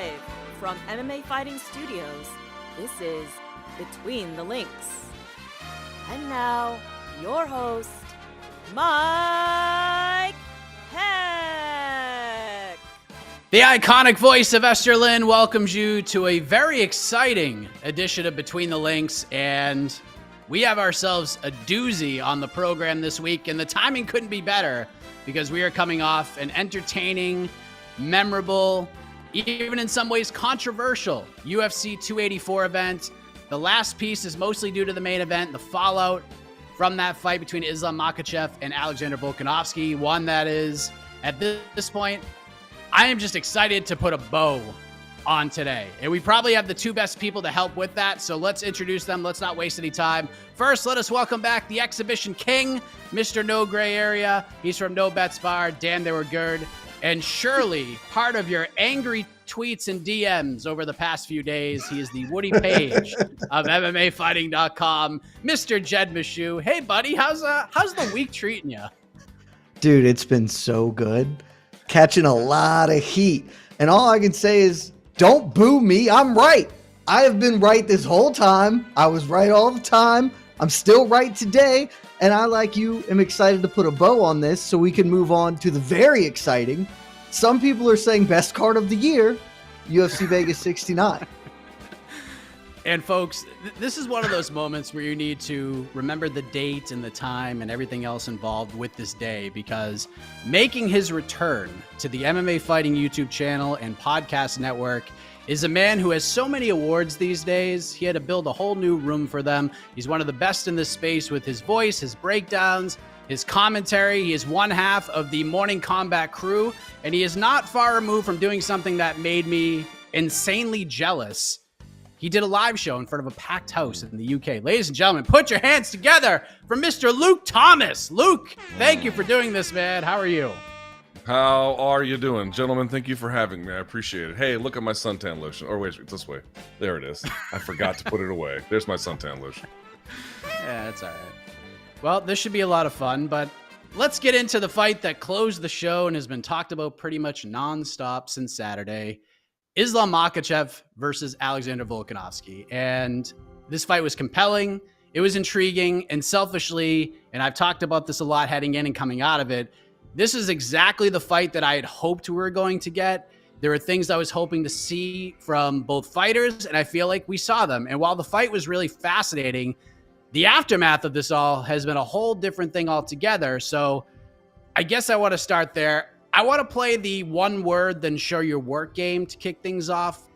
Live from MMA Fighting Studios, this is Between the Links. And now, your host, Mike Heck. The iconic voice of Esther Lynn welcomes you to a very exciting edition of Between the Links, and we have ourselves a doozy on the program this week, and the timing couldn't be better because we are coming off an entertaining, memorable, even in some ways controversial UFC 284 event. The last piece is mostly due to the main event, the fallout from that fight between Islam Makhachev and Alexander Volkanovski, one that is, at this point, I am just excited to put a bow on today. And we probably have the two best people to help with that, so let's introduce them. Let's not waste any time. First, let us welcome back the exhibition king, Mr. No Gray Area. He's from No Bets Bar. Damn, they were good. And surely part of your angry tweets and DMs over the past few days, he is the Woody Page of MMAfighting.com, Mr. Jed Meshew. Hey, buddy, how's the week treating you? Dude, it's been so good. Catching a lot of heat. And all I can say is, don't boo me. I'm right. I have been right this whole time. I was right all the time. I'm still right today. And I, like you, am excited to put a bow on this so we can move on to the very exciting. Some people are saying best card of the year, UFC Vegas 69. And folks, this is one of those moments where you need to remember the date and the time and everything else involved with this day, because making his return to the MMA Fighting YouTube channel and podcast network is a man who has so many awards these days. He had to build a whole new room for them. He's one of the best in this space with his voice, his breakdowns, his commentary. He is one half of the Morning Combat crew, and he is not far removed from doing something that made me insanely jealous. He did a live show in front of a packed house in the UK. Ladies and gentlemen, put your hands together for Mr. Luke Thomas. Luke, thank you for doing this, man. How are you? How are you doing? Gentlemen, thank you for having me. I appreciate it. Hey, look at my suntan lotion. Or wait, this way. There it is. I forgot to put it away. There's my suntan lotion. Yeah, that's all right. Well, this should be a lot of fun, but let's get into the fight that closed the show and has been talked about pretty much nonstop since Saturday. Islam Makhachev versus Alexander Volkanovski. And this fight was compelling. It was intriguing, and selfishly, and I've talked about this a lot heading in and coming out of it, this is exactly the fight that I had hoped we were going to get. There were things I was hoping to see from both fighters, and I feel like we saw them. And while the fight was really fascinating, the aftermath of this all has been a whole different thing altogether. So I guess I want to start there. I want to play the one word, then show your work game to kick things off,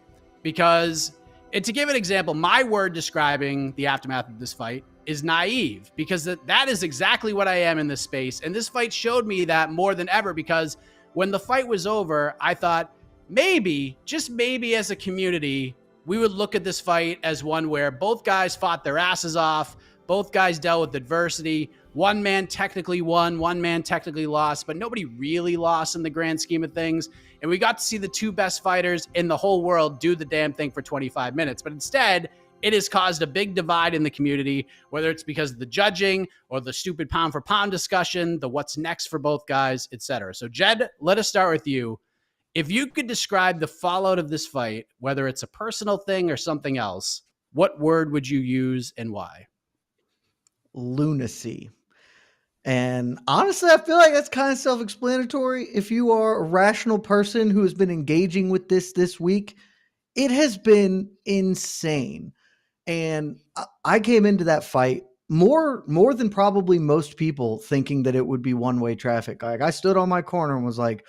because, and to give an example, my word describing the aftermath of this fight is naive, because that is exactly what I am in this space. And this fight showed me that more than ever, because when the fight was over, I thought maybe, just maybe as a community, we would look at this fight as one where both guys fought their asses off. Both guys dealt with adversity. One man technically won, one man technically lost, but nobody really lost in the grand scheme of things. And we got to see the two best fighters in the whole world do the damn thing for 25 minutes. But instead, it has caused a big divide in the community, whether it's because of the judging or the stupid pound for pound discussion, the what's next for both guys, etc. So Jed, let us start with you. If you could describe the fallout of this fight, whether it's a personal thing or something else, what word would you use and why? Lunacy. And honestly, I feel like that's kind of self-explanatory. If you are a rational person who has been engaging with this week, it has been insane. And I came into that fight more than probably most people thinking that it would be one-way traffic. Like, I stood on my corner and was like,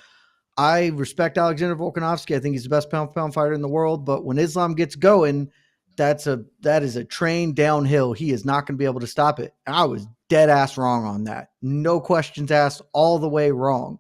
I respect Alexander Volkanovski. I think he's the best pound-for-pound fighter in the world. But when Islam gets going, that is a train downhill. He is not going to be able to stop it. And I was dead ass wrong on that. No questions asked, all the way wrong.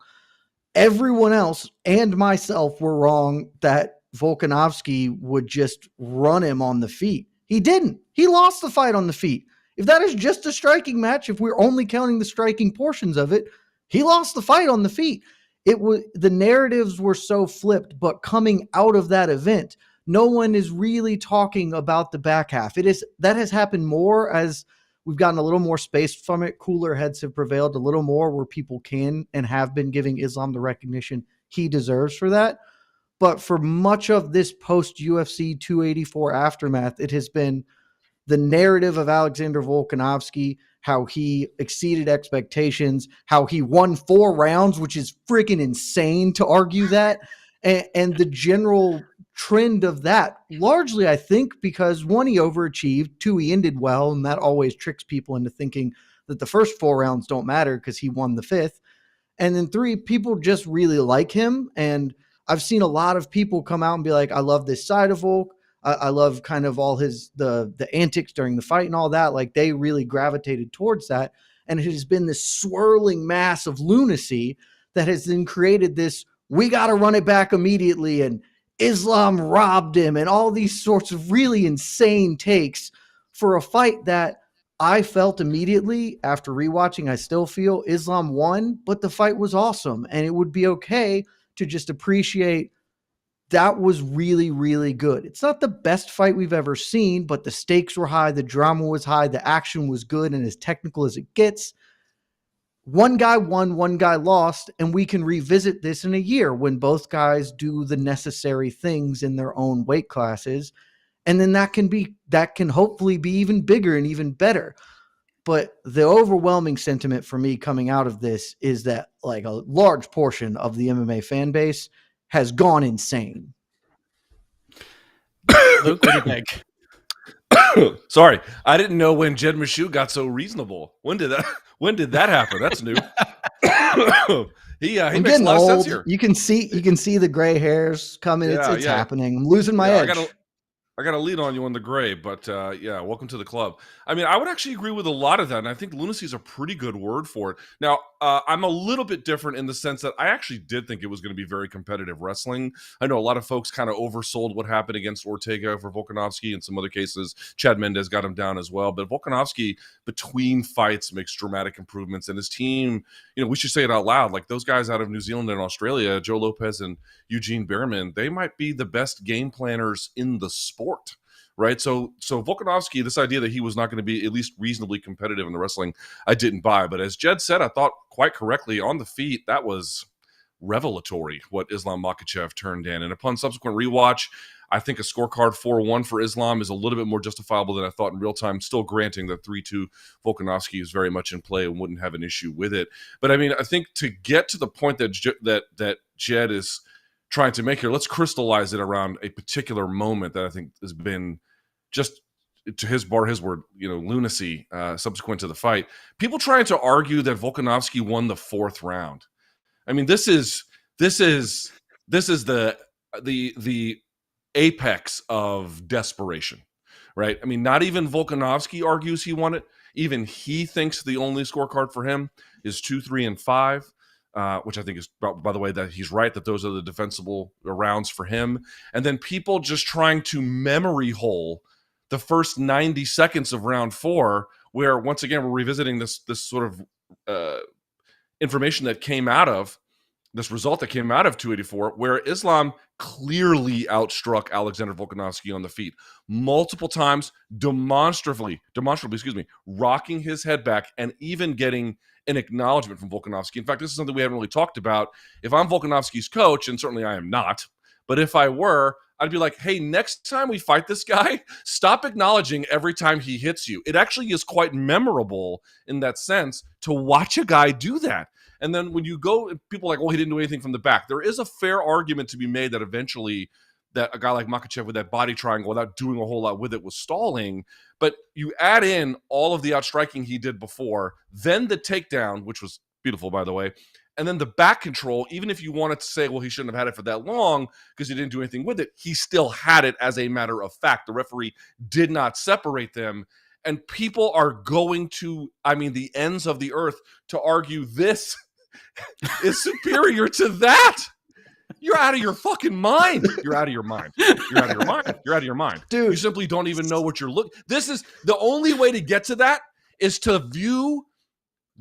Everyone else and myself were wrong that Volkanovski would just run him on the feet. He didn't. He lost the fight on the feet. If that is just a striking match, if we're only counting the striking portions of it, he lost the fight on the feet. It was, the narratives were so flipped, but coming out of that event, no one is really talking about the back half. That has happened more as we've gotten a little more space from it. Cooler heads have prevailed a little more where people can and have been giving Islam the recognition he deserves for that. But for much of this post UFC 284 aftermath, it has been the narrative of Alexander Volkanovski, how he exceeded expectations, how he won 4 rounds, which is freaking insane to argue that. And the general trend of that, largely, I think, because 1, he overachieved, 2, he ended well, and that always tricks people into thinking that the first 4 rounds don't matter because he won the 5th. And then 3, people just really like him. And I've seen a lot of people come out and be like, I love this side of Volk. I love kind of all the antics during the fight and all that. Like, they really gravitated towards that. And it has been this swirling mass of lunacy that has then created this, we got to run it back immediately. And Islam robbed him and all these sorts of really insane takes for a fight that I felt immediately after rewatching. I still feel Islam won, but the fight was awesome. And it would be okay to just appreciate that was really, really good. It's not the best fight we've ever seen, but the stakes were high, the drama was high, the action was good and as technical as it gets. One guy won, one guy lost, and we can revisit this in a year when both guys do the necessary things in their own weight classes. And then that can hopefully be even bigger and even better. But the overwhelming sentiment for me coming out of this is that like a large portion of the MMA fan base has gone insane. Luke, what do you think? Sorry, I didn't know when Jed Meshew got so reasonable. When did that happen? That's new. He I'm makes a lot old. of sense here. You can see the gray hairs coming. It's happening. I'm losing my edge. I got to lead on you on the gray, but welcome to the club. I mean, I would actually agree with a lot of that, and I think lunacy is a pretty good word for it. Now, I'm a little bit different in the sense that I actually did think it was going to be very competitive wrestling. I know a lot of folks kind of oversold what happened against Ortega for Volkanovski. In some other cases, Chad Mendez got him down as well. But Volkanovski, between fights, makes dramatic improvements, and his team, we should say it out loud, like those guys out of New Zealand and Australia, Joe Lopez and Eugene Behrman, they might be the best game planners in the sport, right? So Volkanovski, this idea that he was not going to be at least reasonably competitive in the wrestling, I didn't buy. But as Jed said, I thought quite correctly on the feet, that was revelatory what Islam Makhachev turned in. And upon subsequent rewatch, I think a scorecard 4-1 for Islam is a little bit more justifiable than I thought in real time, still granting that 3-2 Volkanovski is very much in play and wouldn't have an issue with it. But I mean, I think to get to the point that Jed is trying to make here, let's crystallize it around a particular moment that I think has been just, to his word, lunacy subsequent to the fight. People trying to argue that Volkanovski won the 4th round. I mean, this is the apex of desperation, right? I mean, not even Volkanovski argues he won it. Even he thinks the only scorecard for him is 2, 3, and 5. Which I think is, by the way, that he's right, that those are the defensible rounds for him. And then people just trying to memory hole the first 90 seconds of round 4, where once again, we're revisiting this sort of information that came out of this result that came out of 284, where Islam clearly outstruck Alexander Volkanovski on the feet multiple times, demonstrably, rocking his head back and even getting an acknowledgement from Volkanovski. In fact, this is something we haven't really talked about. If I'm Volkanovski's coach, and certainly I am not, but if I were, I'd be like, hey, next time we fight this guy, stop acknowledging every time he hits you. It actually is quite memorable in that sense to watch a guy do that. And then when you go, people are like, well, he didn't do anything from the back. There is a fair argument to be made that eventually that a guy like Makhachev with that body triangle without doing a whole lot with it was stalling. But you add in all of the outstriking he did before, then the takedown, which was beautiful, by the way, and then the back control, even if you wanted to say, well, he shouldn't have had it for that long because he didn't do anything with it, he still had it as a matter of fact. The referee did not separate them. And people are going to, the ends of the earth to argue this is superior to that. You're out of your fucking mind. You're out of your mind. You're out of your mind. You're out of your mind. Dude. You simply don't even know what you're looking. This is the only way to get to that is to view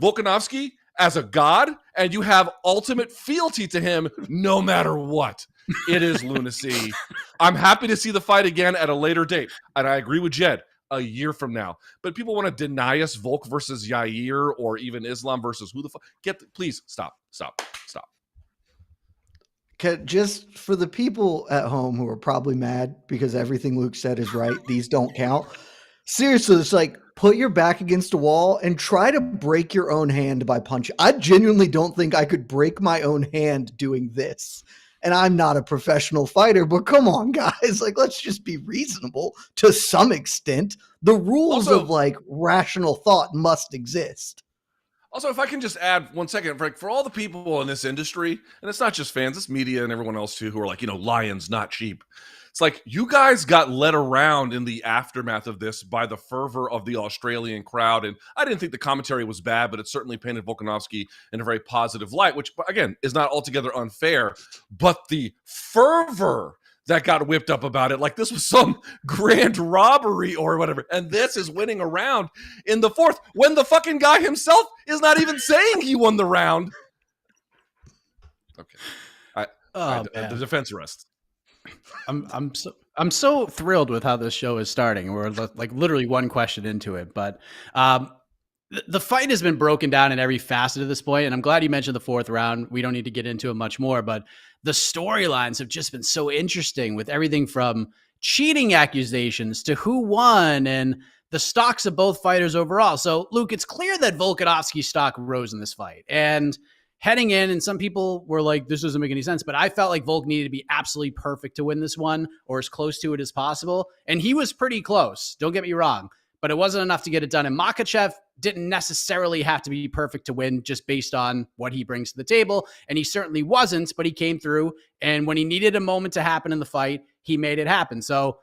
Volkanovski as a god, and you have ultimate fealty to him no matter what. It is lunacy. I'm happy to see the fight again at a later date. And I agree with Jed, a year from now. But people want to deny us Volk versus Yair or even Islam versus who the fuck. Please stop. Just for the people at home who are probably mad because everything Luke said is right, these don't count. Seriously, it's like put your back against a wall and try to break your own hand by punching. I genuinely don't think I could break my own hand doing this. And I'm not a professional fighter, but come on, guys. Like, let's just be reasonable to some extent. The rules Also- of like rational thought must exist. Also, if I can just add 1 second, for all the people in this industry, and it's not just fans, it's media and everyone else too, who are like, lions, not sheep. It's like you guys got led around in the aftermath of this by the fervor of the Australian crowd. And I didn't think the commentary was bad, but it certainly painted Volkanovski in a very positive light, which, again, is not altogether unfair. But the fervor that got whipped up about it, like this was some grand robbery or whatever. And this is winning a round in the fourth when the fucking guy himself is not even saying he won the round. Okay. The defense arrest. I'm so thrilled with how this show is starting. We're like literally one question into it, but the fight has been broken down in every facet at this point, and I'm glad you mentioned the fourth round. We don't need to get into it much more, but the storylines have just been so interesting with everything from cheating accusations to who won and the stocks of both fighters overall. So, Luke, it's clear that Volkanovski's stock rose in this fight, and heading in, and some people were like, this doesn't make any sense, but I felt like Volk needed to be absolutely perfect to win this one or as close to it as possible. And he was pretty close. Don't get me wrong, but it wasn't enough to get it done. And Makhachev didn't necessarily have to be perfect to win just based on what he brings to the table. And he certainly wasn't, but he came through. And when he needed a moment to happen in the fight, he made it happen. So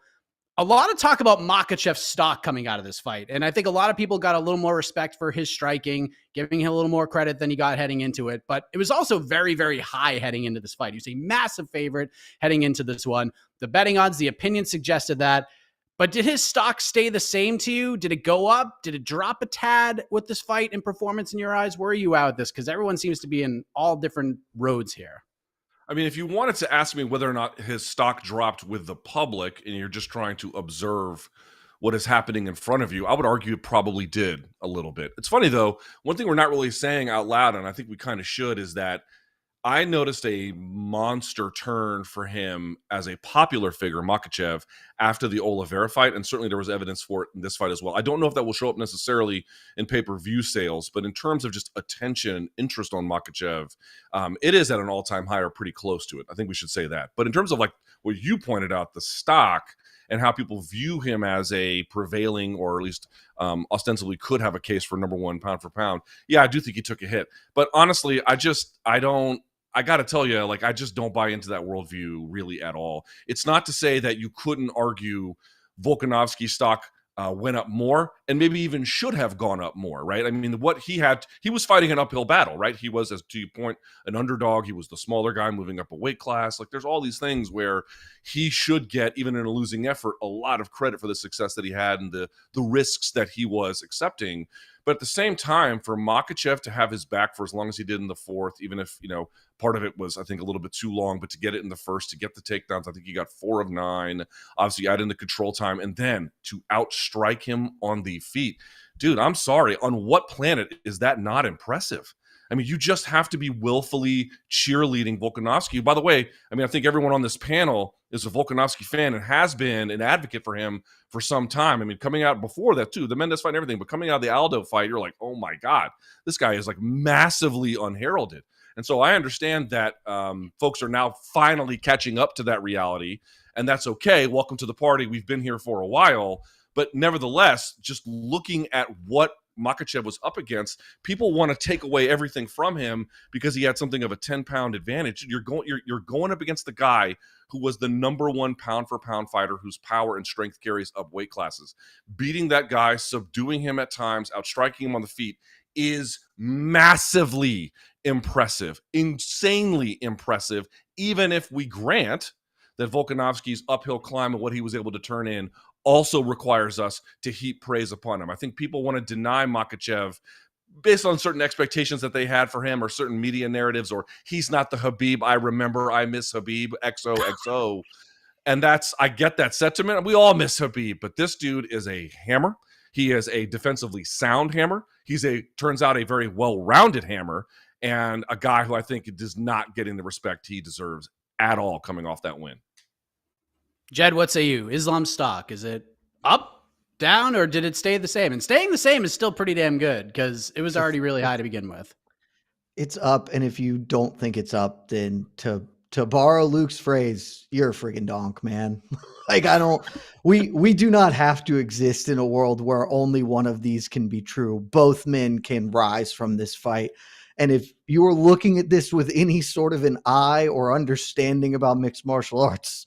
a lot of talk about Makhachev's stock coming out of this fight. And I think a lot of people got a little more respect for his striking, giving him a little more credit than he got heading into it. But it was also very, very high heading into this fight. He was a massive favorite heading into this one. The betting odds, the opinion suggested that. But did his stock stay the same to you? Did it go up? Did it drop a tad with this fight and performance in your eyes? Where are you at with this? Because everyone seems to be in all different roads here. I mean, if you wanted to ask me whether or not his stock dropped with the public and you're just trying to observe what is happening in front of you, I would argue it probably did a little bit. It's funny, though. One thing we're not really saying out loud, and I think we kind of should, is that I noticed a monster turn for him as a popular figure, Makhachev, after the Oliveira fight, and certainly there was evidence for it in this fight as well. I don't know if that will show up necessarily in pay-per-view sales, but in terms of just attention and interest on Makhachev, it is at an all-time high or pretty close to it. I think we should say that. But in terms of like what you pointed out, the stock and how people view him as a prevailing or at least ostensibly could have a case for number one pound for pound, yeah, I do think he took a hit. But honestly, I got to tell you, like, I just don't buy into that worldview really at all. It's not to say that you couldn't argue Volkanovski's stock went up more and maybe even should have gone up more, right? I mean, what he was fighting an uphill battle, right? He was, as to your point, an underdog. He was the smaller guy moving up a weight class. Like, there's all these things where he should get, even in a losing effort, a lot of credit for the success that he had and the risks that he was accepting. But at the same time, for Makhachev to have his back for as long as he did in the fourth, even if, part of it was, I think, a little bit too long, but to get it in the first, to get the takedowns, I think he got 4 of 9, obviously add in the control time, and then to outstrike him on the feet. Dude, I'm sorry. On what planet is that not impressive? I mean, you just have to be willfully cheerleading Volkanovski. By the way, I mean, I think everyone on this panel is a Volkanovski fan and has been an advocate for him for some time. I mean, coming out before that too, the Mendes fight and everything, but coming out of the Aldo fight, you're like, oh my God, this guy is like massively unheralded. And so I understand that folks are now finally catching up to that reality, and that's okay. Welcome to the party. We've been here for a while. But nevertheless, just looking at what Makhachev was up against, people want to take away everything from him because he had something of a 10-pound advantage. You're going up against the guy who was the number one pound-for-pound fighter whose power and strength carries up weight classes. Beating that guy, subduing him at times, outstriking him on the feet is massively impressive, insanely impressive, even if we grant that Volkanovski's uphill climb and what he was able to turn in also requires us to heap praise upon him. I think people want to deny Makhachev based on certain expectations that they had for him or certain media narratives, or he's not the Habib I remember. I miss Habib, XOXO. And I get that sentiment. We all miss Habib, but this dude is a hammer. He is a defensively sound hammer. Turns out a very well-rounded hammer, and a guy who I think is not getting the respect he deserves at all coming off that win. Jed, what say you? Islam stock, is it up, down, or did it stay the same? And staying the same is still pretty damn good because it was already really high to begin with. It's up, and if you don't think it's up, then to borrow Luke's phrase, you're a friggin' donk, man. Like, we do not have to exist in a world where only one of these can be true. Both men can rise from this fight. And if you are looking at this with any sort of an eye or understanding about mixed martial arts,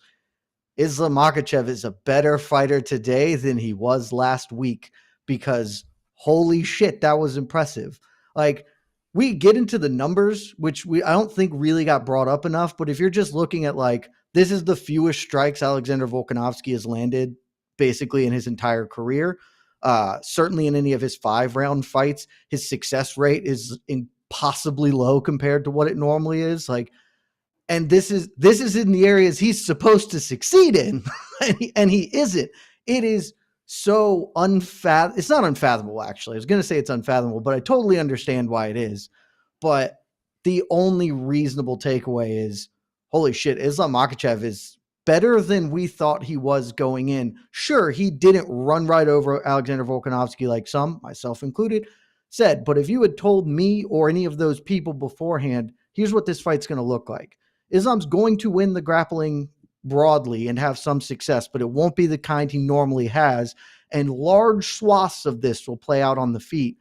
Islam Makhachev is a better fighter today than he was last week, because holy shit, that was impressive. Like, we get into the numbers, which I don't think really got brought up enough, but if you're just looking at, like, this is the fewest strikes Alexander Volkanovski has landed basically in his entire career. Certainly in any of his 5-round fights, his success rate is impossibly low compared to what it normally is. Like, and this is in the areas he's supposed to succeed in, and he isn't. It is so unfathomable. It's not unfathomable, actually. I was going to say it's unfathomable, but I totally understand why it is. But the only reasonable takeaway is, holy shit, Islam Makhachev is better than we thought he was going in. Sure, he didn't run right over Alexander Volkanovski like some, myself included, said. But if you had told me or any of those people beforehand, here's what this fight's going to look like. Islam's going to win the grappling broadly and have some success, but it won't be the kind he normally has. And large swaths of this will play out on the feet.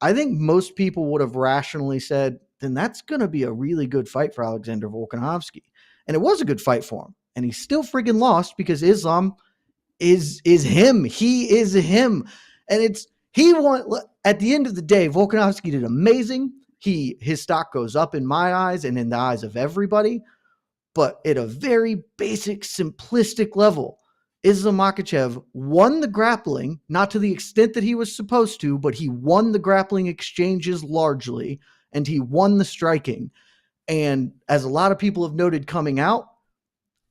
I think most people would have rationally said, then that's going to be a really good fight for Alexander Volkanovski. And it was a good fight for him. And he still friggin' lost because Islam is him. He is him. And he won. At the end of the day, Volkanovski did amazing. His stock goes up in my eyes and in the eyes of everybody. But at a very basic, simplistic level, Islam Makhachev won the grappling, not to the extent that he was supposed to, but he won the grappling exchanges largely, and he won the striking. And as a lot of people have noted coming out,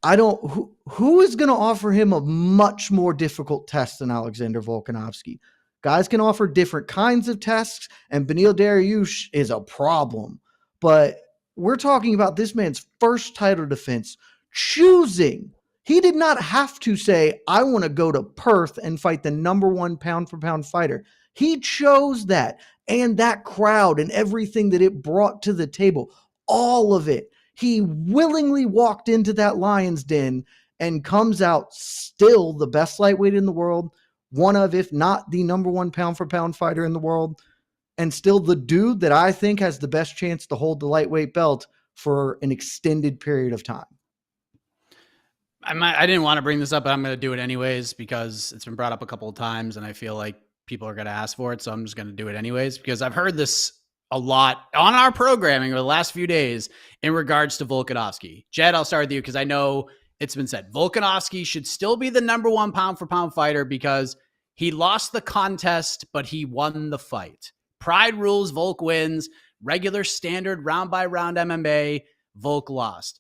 who is going to offer him a much more difficult test than Alexander Volkanovski? Guys can offer different kinds of tests, and Beneil Dariush is a problem. But we're talking about this man's first title defense, choosing. He did not have to say, I want to go to Perth and fight the #1 pound-for-pound fighter. He chose that, and that crowd and everything that it brought to the table, all of it. He willingly walked into that lion's den and comes out still the best lightweight in the world, one of, if not the #1 pound-for-pound fighter in the world, and still the dude that I think has the best chance to hold the lightweight belt for an extended period of time. I didn't want to bring this up, but I'm going to do it anyways because it's been brought up a couple of times and I feel like people are going to ask for it. So I'm just going to do it anyways because I've heard this a lot on our programming over the last few days in regards to Volkanovski. Jed, I'll start with you because I know it's been said. Volkanovski should still be the #1 pound-for-pound fighter because he lost the contest, but he won the fight. Pride rules, Volk wins. Regular standard round-by-round MMA, Volk lost.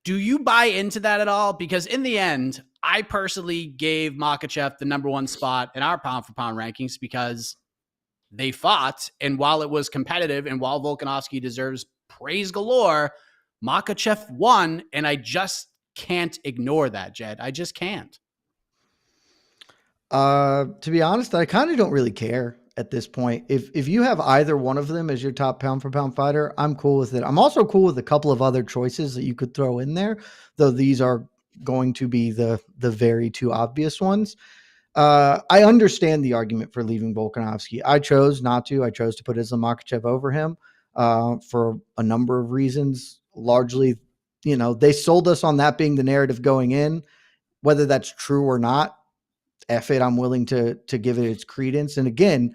Do you buy into that at all? Because in the end, I personally gave Makhachev the #1 spot in our pound-for-pound rankings because they fought, and while it was competitive and while Volkanovski deserves praise galore, Makhachev won, and I just can't ignore that, Jed. I just can't. To be honest, I kind of don't really care at this point. If you have either one of them as your top pound-for-pound fighter, I'm cool with it. I'm also cool with a couple of other choices that you could throw in there, though these are going to be the very two obvious ones. I understand the argument for leaving Volkanovski. I chose not to. I chose to put Islam Makhachev over him for a number of reasons. Largely, they sold us on that being the narrative going in. Whether that's true or not, F it, I'm willing to give it its credence. And again,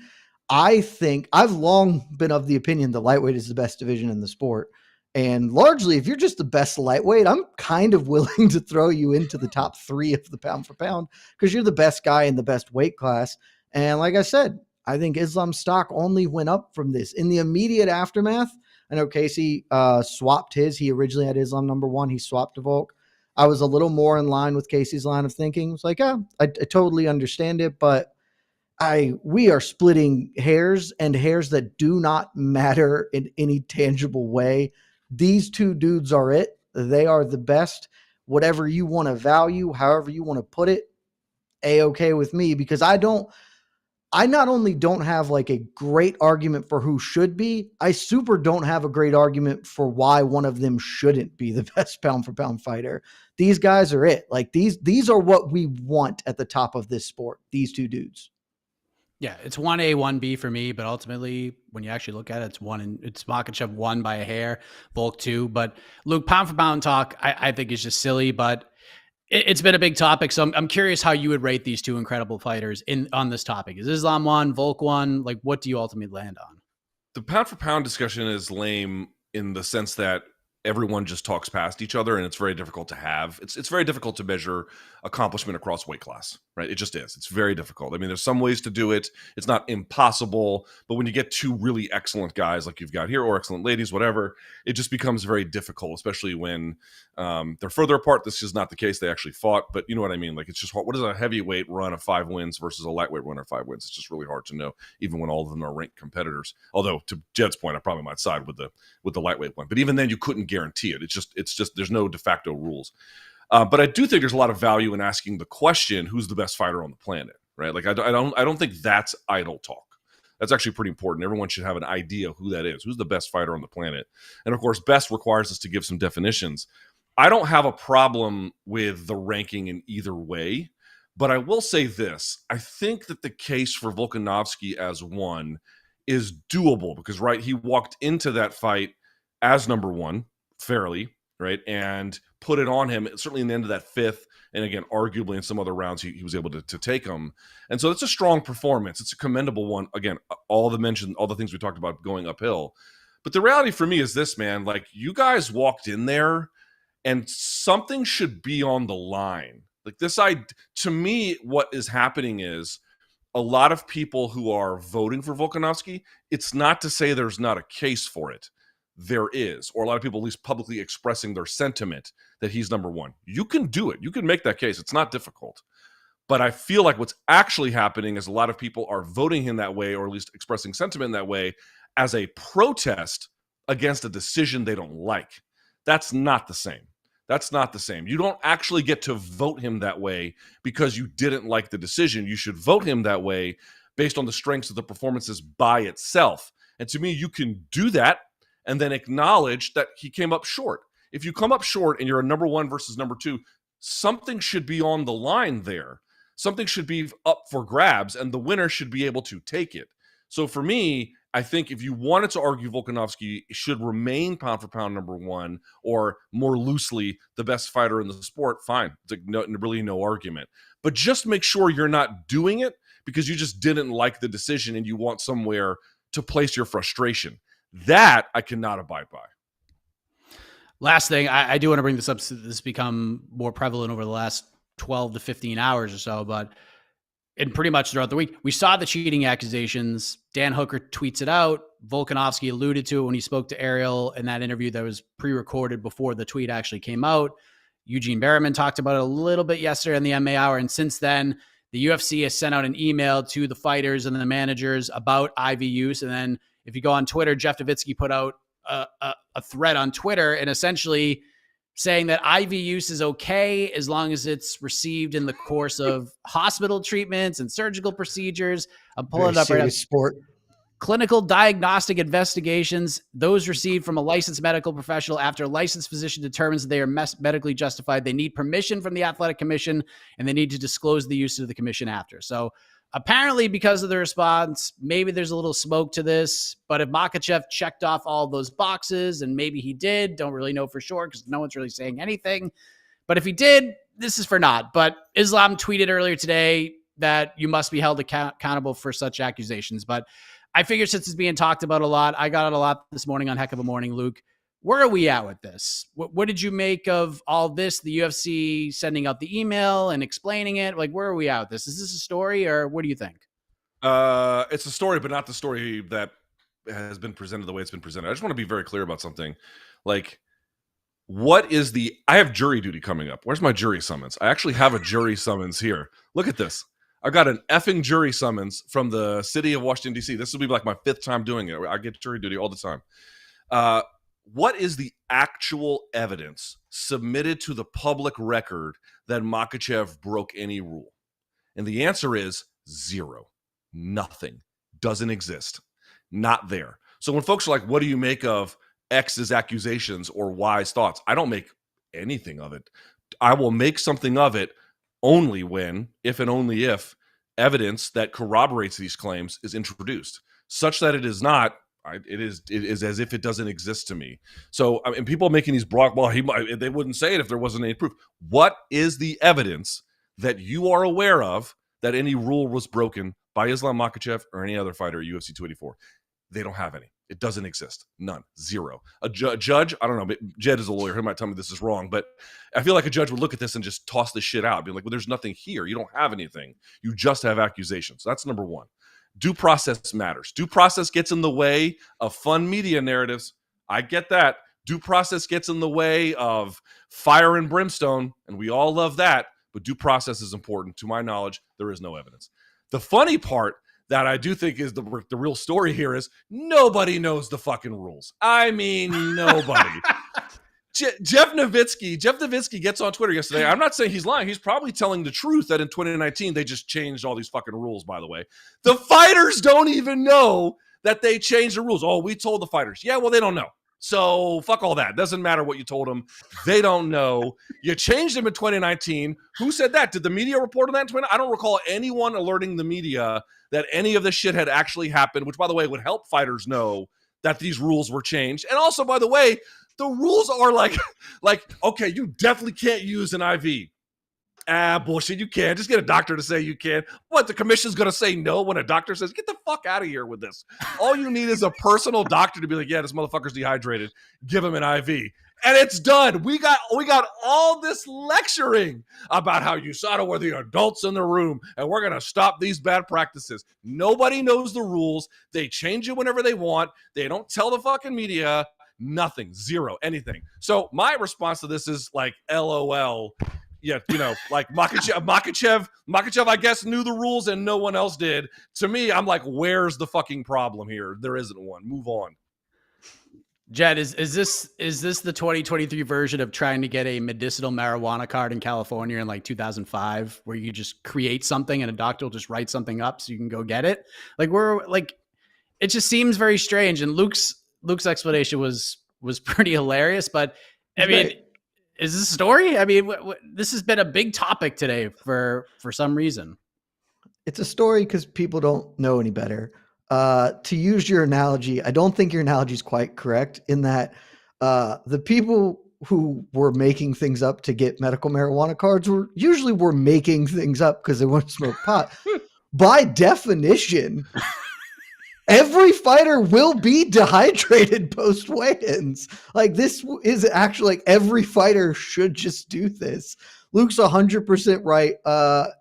I think I've long been of the opinion that lightweight is the best division in the sport. And largely, if you're just the best lightweight, I'm kind of willing to throw you into the top 3 of the pound for pound because you're the best guy in the best weight class. And like I said, I think Islam's stock only went up from this. In the immediate aftermath, I know Casey swapped his. He originally had Islam #1. He swapped to Volk. I was a little more in line with Casey's line of thinking. It's like, I totally understand it, but we are splitting hairs and hairs that do not matter in any tangible way. These two dudes are it. They are the best. Whatever you want to value, however you want to put it, A-okay with me, because I not only don't have like a great argument for who should be, I super don't have a great argument for why one of them shouldn't be the best pound for pound fighter. These guys are it. Like these are what we want at the top of this sport. These two dudes. Yeah, it's 1A, 1B for me, but ultimately, when you actually look at it, it's Makhachev 1 by a hair, Volk 2. But Luke, pound for pound talk, I think is just silly, but it's been a big topic. So I'm curious how you would rate these two incredible fighters on this topic. Is Islam 1, Volk 1? Like, what do you ultimately land on? The pound for pound discussion is lame in the sense that everyone just talks past each other, and it's very difficult to have. It's very difficult to measure accomplishment across weight class, right? It just is. It's very difficult. I mean, there's some ways to do it. It's not impossible, but when you get two really excellent guys like you've got here, or excellent ladies, whatever, it just becomes very difficult, especially when they're further apart. This is not the case. They actually fought, but you know what I mean? Like, it's just hard. What is a heavyweight run of 5 wins versus a lightweight run of 5 wins? It's just really hard to know, even when all of them are ranked competitors. Although, to Jed's point, I probably might side with the lightweight one. But even then, you couldn't guarantee it. It's just there's no de facto rules. But I do think there's a lot of value in asking the question, who's the best fighter on the planet, right? Like, I don't think that's idle talk. That's actually pretty important. Everyone should have an idea of who that is. Who's the best fighter on the planet? And of course, best requires us to give some definitions. I don't have a problem with the ranking in either way, but I will say this. I think that the case for Volkanovski as 1 is doable because, right, he walked into that fight as number 1, fairly, right, and put it on him, certainly in the end of that 5th, and again, arguably in some other rounds, he was able to take him. And so it's a strong performance. It's a commendable one. Again, all the things we talked about going uphill. But the reality for me is this, man, like, you guys walked in there and something should be on the line. Like, to me, what is happening is a lot of people who are voting for Volkanovski, it's not to say there's not a case for it. There is, or a lot of people at least publicly expressing their sentiment that he's number 1. You can do it. You can make that case. It's not difficult. But I feel like what's actually happening is a lot of people are voting him that way, or at least expressing sentiment in that way, as a protest against a decision they don't like. That's not the same. That's not the same. You don't actually get to vote him that way because you didn't like the decision. You should vote him that way based on the strengths of the performances by itself. And to me, you can do that and then acknowledge that he came up short. If you come up short and you're a number 1 versus number 2, something should be on the line there. Something should be up for grabs, and the winner should be able to take it. So for me, I think if you wanted to argue Volkanovski should remain pound for pound number 1, or more loosely, the best fighter in the sport, fine. It's really no argument. But just make sure you're not doing it because you just didn't like the decision and you want somewhere to place your frustration. That I cannot abide by. Last thing, I do want to bring this up. So this has become more prevalent over the last 12 to 15 hours or so, but and pretty much throughout the week, we saw the cheating accusations. Dan Hooker tweets it out. Volkanovski alluded to it when he spoke to Ariel in that interview that was pre-recorded before the tweet actually came out. Eugene Berriman talked about it a little bit yesterday in the MMA Hour, and since then, the UFC has sent out an email to the fighters and the managers about IV use, and then if you go on Twitter, Jeff Davitsky put out a thread on Twitter and essentially saying that IV use is okay as long as it's received in the course of hospital treatments and surgical procedures. I'm pulling it up right now. Sport. Clinical diagnostic investigations, those received from a licensed medical professional after a licensed physician determines that they are medically justified. They need permission from the athletic commission, and they need to disclose the use to the commission after. So apparently, because of the response, maybe there's a little smoke to this. But if Makhachev checked off all those boxes, and maybe he did, don't really know for sure because no one's really saying anything. But if he did, this is for naught. But Islam tweeted earlier today that you must be held accountable for such accusations. But I figure since it's being talked about a lot, I got it a lot this morning on Heck of a Morning, Luke. Where are we at with this? What did you make of all this? The UFC sending out the email and explaining it? Like, where are we at with this? Is this a story, or what do you think? It's a story, but not the story that has been presented the way it's been presented. I just want to be very clear about something. Like, I have jury duty coming up. Where's my jury summons? I actually have a jury summons here. Look at this. I got an effing jury summons from the city of Washington, D.C. This will be like my 5th time doing it. I get jury duty all the time. what is the actual evidence submitted to the public record that Makhachev broke any rule? And the answer is zero. Nothing. Doesn't exist. Not there. So when folks are like, what do you make of X's accusations or Y's thoughts? I don't make anything of it. I will make something of it only when, if and only if, evidence that corroborates these claims is introduced, such that it is not. It is as if it doesn't exist to me. So, I mean, people making these broad, well, they wouldn't say it if there wasn't any proof. What is the evidence that you are aware of that any rule was broken by Islam Makhachev or any other fighter at UFC 284? They don't have any. It doesn't exist. None. Zero. A judge, I don't know, Jed is a lawyer. He might tell me this is wrong, but I feel like a judge would look at this and just toss this shit out, being like, well, there's nothing here. You don't have anything. You just have accusations. That's number one. Due process matters. Due process gets in the way of fun media narratives. I get that. Due process gets in the way of fire and brimstone, and we all love that, but due process is important. To my knowledge, there is no evidence. The funny part that I do think is the real story here is nobody knows the fucking rules. I mean, nobody. Jeff Nowitzki gets on Twitter yesterday. I'm not saying he's lying. He's probably telling the truth that in 2019, they just changed all these fucking rules, by the way. The fighters don't even know that they changed the rules. Oh, we told the fighters. Yeah, well, they don't know. So fuck all that. Doesn't matter what you told them. They don't know. You changed them in 2019. Who said that? Did the media report on that in 2019? I don't recall anyone alerting the media that any of this shit had actually happened, which, by the way, would help fighters know that these rules were changed. And also, by the way, the rules are like, okay, you definitely can't use an IV. Bullshit, you can. Just get a doctor to say you can. What, the commission's going to say no when a doctor says, get the fuck out of here with this. All you need is a personal doctor to be like, yeah, this motherfucker's dehydrated. Give him an IV. And it's done. We got all this lecturing about how USADA were the adults in the room and we're going to stop these bad practices. Nobody knows the rules. They change it whenever they want. They don't tell the fucking media. Nothing. Zero. Anything. So my response to this is like, LOL. Yeah, you know, like Makhachev, I guess, knew the rules and no one else did. To me, I'm like, where's the fucking problem here? There isn't one. Move on. Jed, is this the 2023 version of trying to get a medicinal marijuana card in California in like 2005, where you just create something and a doctor will just write something up so you can go get it? Like, it just seems very strange. And Luke's explanation was pretty hilarious, but I mean, is this a story? I mean, this has been a big topic today for some reason. It's a story because people don't know any better. To use your analogy, I don't think your analogy is quite correct in that the people who were making things up to get medical marijuana cards were making things up because they want to smoke pot. By definition, every fighter will be dehydrated post weigh-ins. Like, this is actually like every fighter should just do this. Luke's 100% right.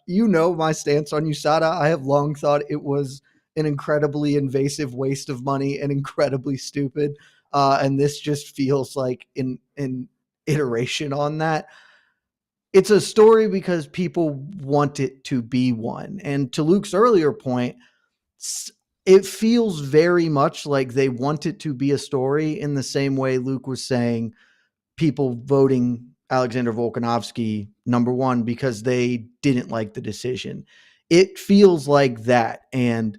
You know my stance on USADA. I have long thought it was an incredibly invasive waste of money and incredibly stupid. And this just feels like an iteration on that. It's a story because people want it to be one. And to Luke's earlier point, it feels very much like they want it to be a story in the same way Luke was saying people voting Alexander Volkanovski number one because they didn't like the decision. It feels like that. And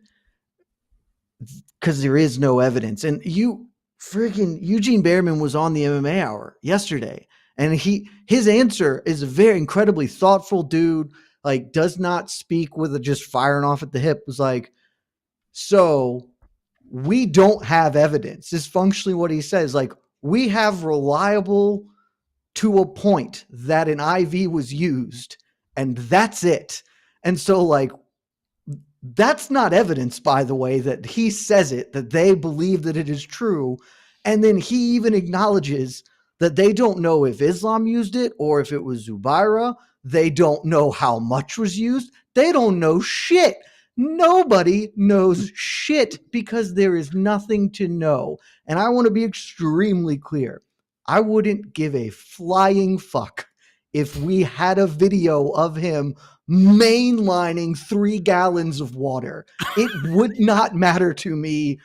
because there is no evidence. And Eugene Behrman was on the MMA Hour yesterday, and his answer is a very incredibly thoughtful dude, like does not speak with just firing off at the hip, was like, so we don't have evidence. This is functionally what he says. Like, we have reliable to a point that an IV was used, and that's it. And so, like, that's not evidence, by the way, that he says it, that they believe that it is true. And then he even acknowledges that they don't know if Islam used it or if it was Zubaira. They don't know how much was used. They don't know shit. Nobody knows shit because there is nothing to know. And I want to be extremely clear. I wouldn't give a flying fuck if we had a video of him mainlining 3 gallons of water. It would not matter to me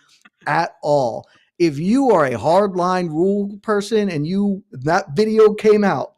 at all. If you are a hardline rule person and that video came out,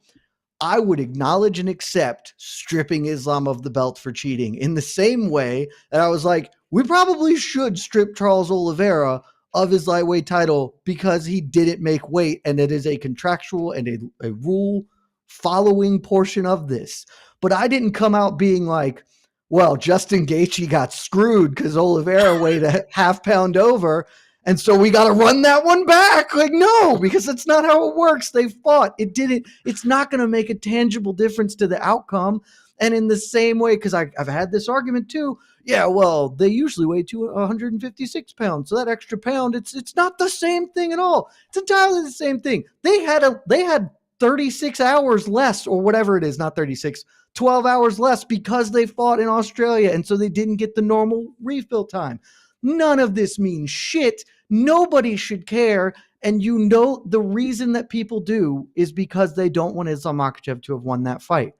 I would acknowledge and accept stripping Islam of the belt for cheating in the same way that I was like, we probably should strip Charles Oliveira of his lightweight title because he didn't make weight, and it is a contractual and a rule following portion of this. But I didn't come out being like, well, Justin Gaethje got screwed because Oliveira weighed a half pound over, and so we got to run that one back. Like, no, because that's not how it works. They fought. It didn't. It's not going to make a tangible difference to the outcome. And in the same way, because I've had this argument too. Yeah, well, they usually weigh 156 pounds. So that extra pound, it's not the same thing at all. It's entirely the same thing. They had 36 hours less, or whatever it is, not 36, 12 hours less because they fought in Australia. And so they didn't get the normal refill time. None of this means shit. Nobody should care. And the reason that people do is because they don't want Islam Makhachev to have won that fight.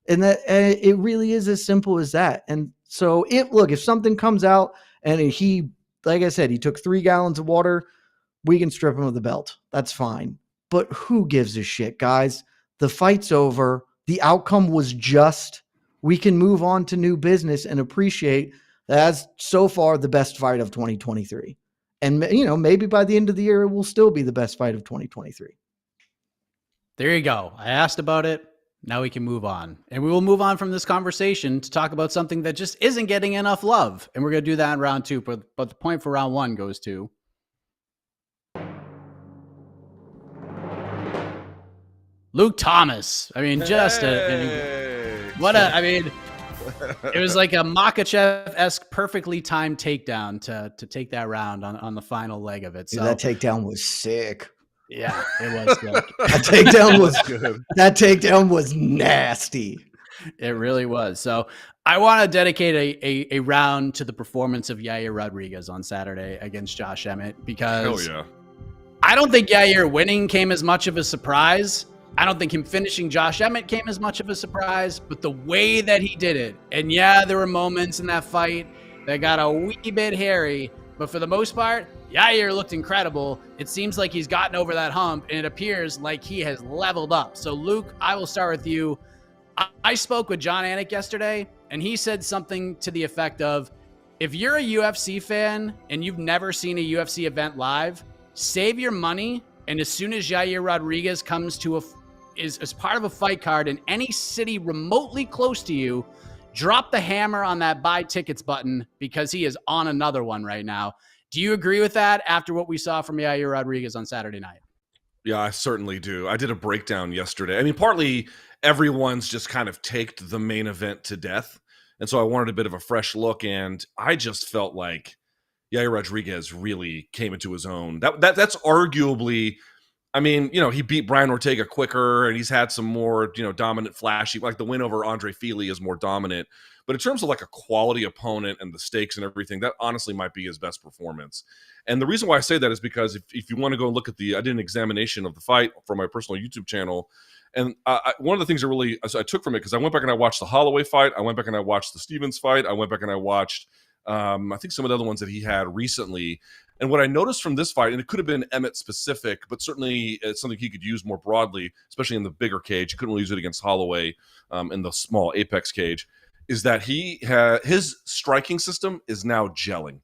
And that it really is as simple as that. And so if something comes out and he, like I said, he took 3 gallons of water, we can strip him of the belt. That's fine. But who gives a shit, guys? The fight's over. The outcome was just. We can move on to new business and appreciate that's so far the best fight of 2023. And, maybe by the end of the year, it will still be the best fight of 2023. There you go. I asked about it. Now we can move on. And we will move on from this conversation to talk about something that just isn't getting enough love. And we're going to do that in round 2. But the point for round 1 goes to Luke Thomas. I mean, it was like a Makhachev-esque perfectly timed takedown to take that round on the final leg of it. So dude, that takedown was sick. Yeah, it was sick. That takedown was good. That takedown was nasty. It really was. So I want to dedicate a round to the performance of Yair Rodriguez on Saturday against Josh Emmett, because I don't think Yair winning came as much of a surprise. I don't think him finishing Josh Emmett came as much of a surprise, but the way that he did it, and yeah, there were moments in that fight that got a wee bit hairy, but for the most part, Yair looked incredible. It seems like he's gotten over that hump, and it appears like he has leveled up. So, Luke, I will start with you. I spoke with John Anik yesterday, and he said something to the effect of, if you're a UFC fan and you've never seen a UFC event live, save your money, and as soon as Yair Rodriguez comes to is as part of a fight card in any city remotely close to you, drop the hammer on that buy tickets button, because he is on another one right now. Do you agree with that after what we saw from Yair Rodriguez on Saturday night? Yeah, I certainly do. I did a breakdown yesterday. I mean, partly everyone's just kind of taked the main event to death. And so I wanted a bit of a fresh look, and I just felt like Yair Rodriguez really came into his own. That's arguably, I mean, he beat Brian Ortega quicker, and he's had some more, dominant, flashy, like the win over Andre Fili is more dominant. But in terms of like a quality opponent and the stakes and everything, that honestly might be his best performance. And the reason why I say that is because if you want to go and look at I did an examination of the fight from my personal YouTube channel. And one of the things I took from it, because I went back and I watched the Holloway fight. I went back and I watched the Stevens fight. I went back and I watched, I think, some of the other ones that he had recently. And what I noticed from this fight, and it could have been Emmett specific, but certainly it's something he could use more broadly, especially in the bigger cage. He couldn't really use it against Holloway in the small Apex cage, is that his striking system is now gelling.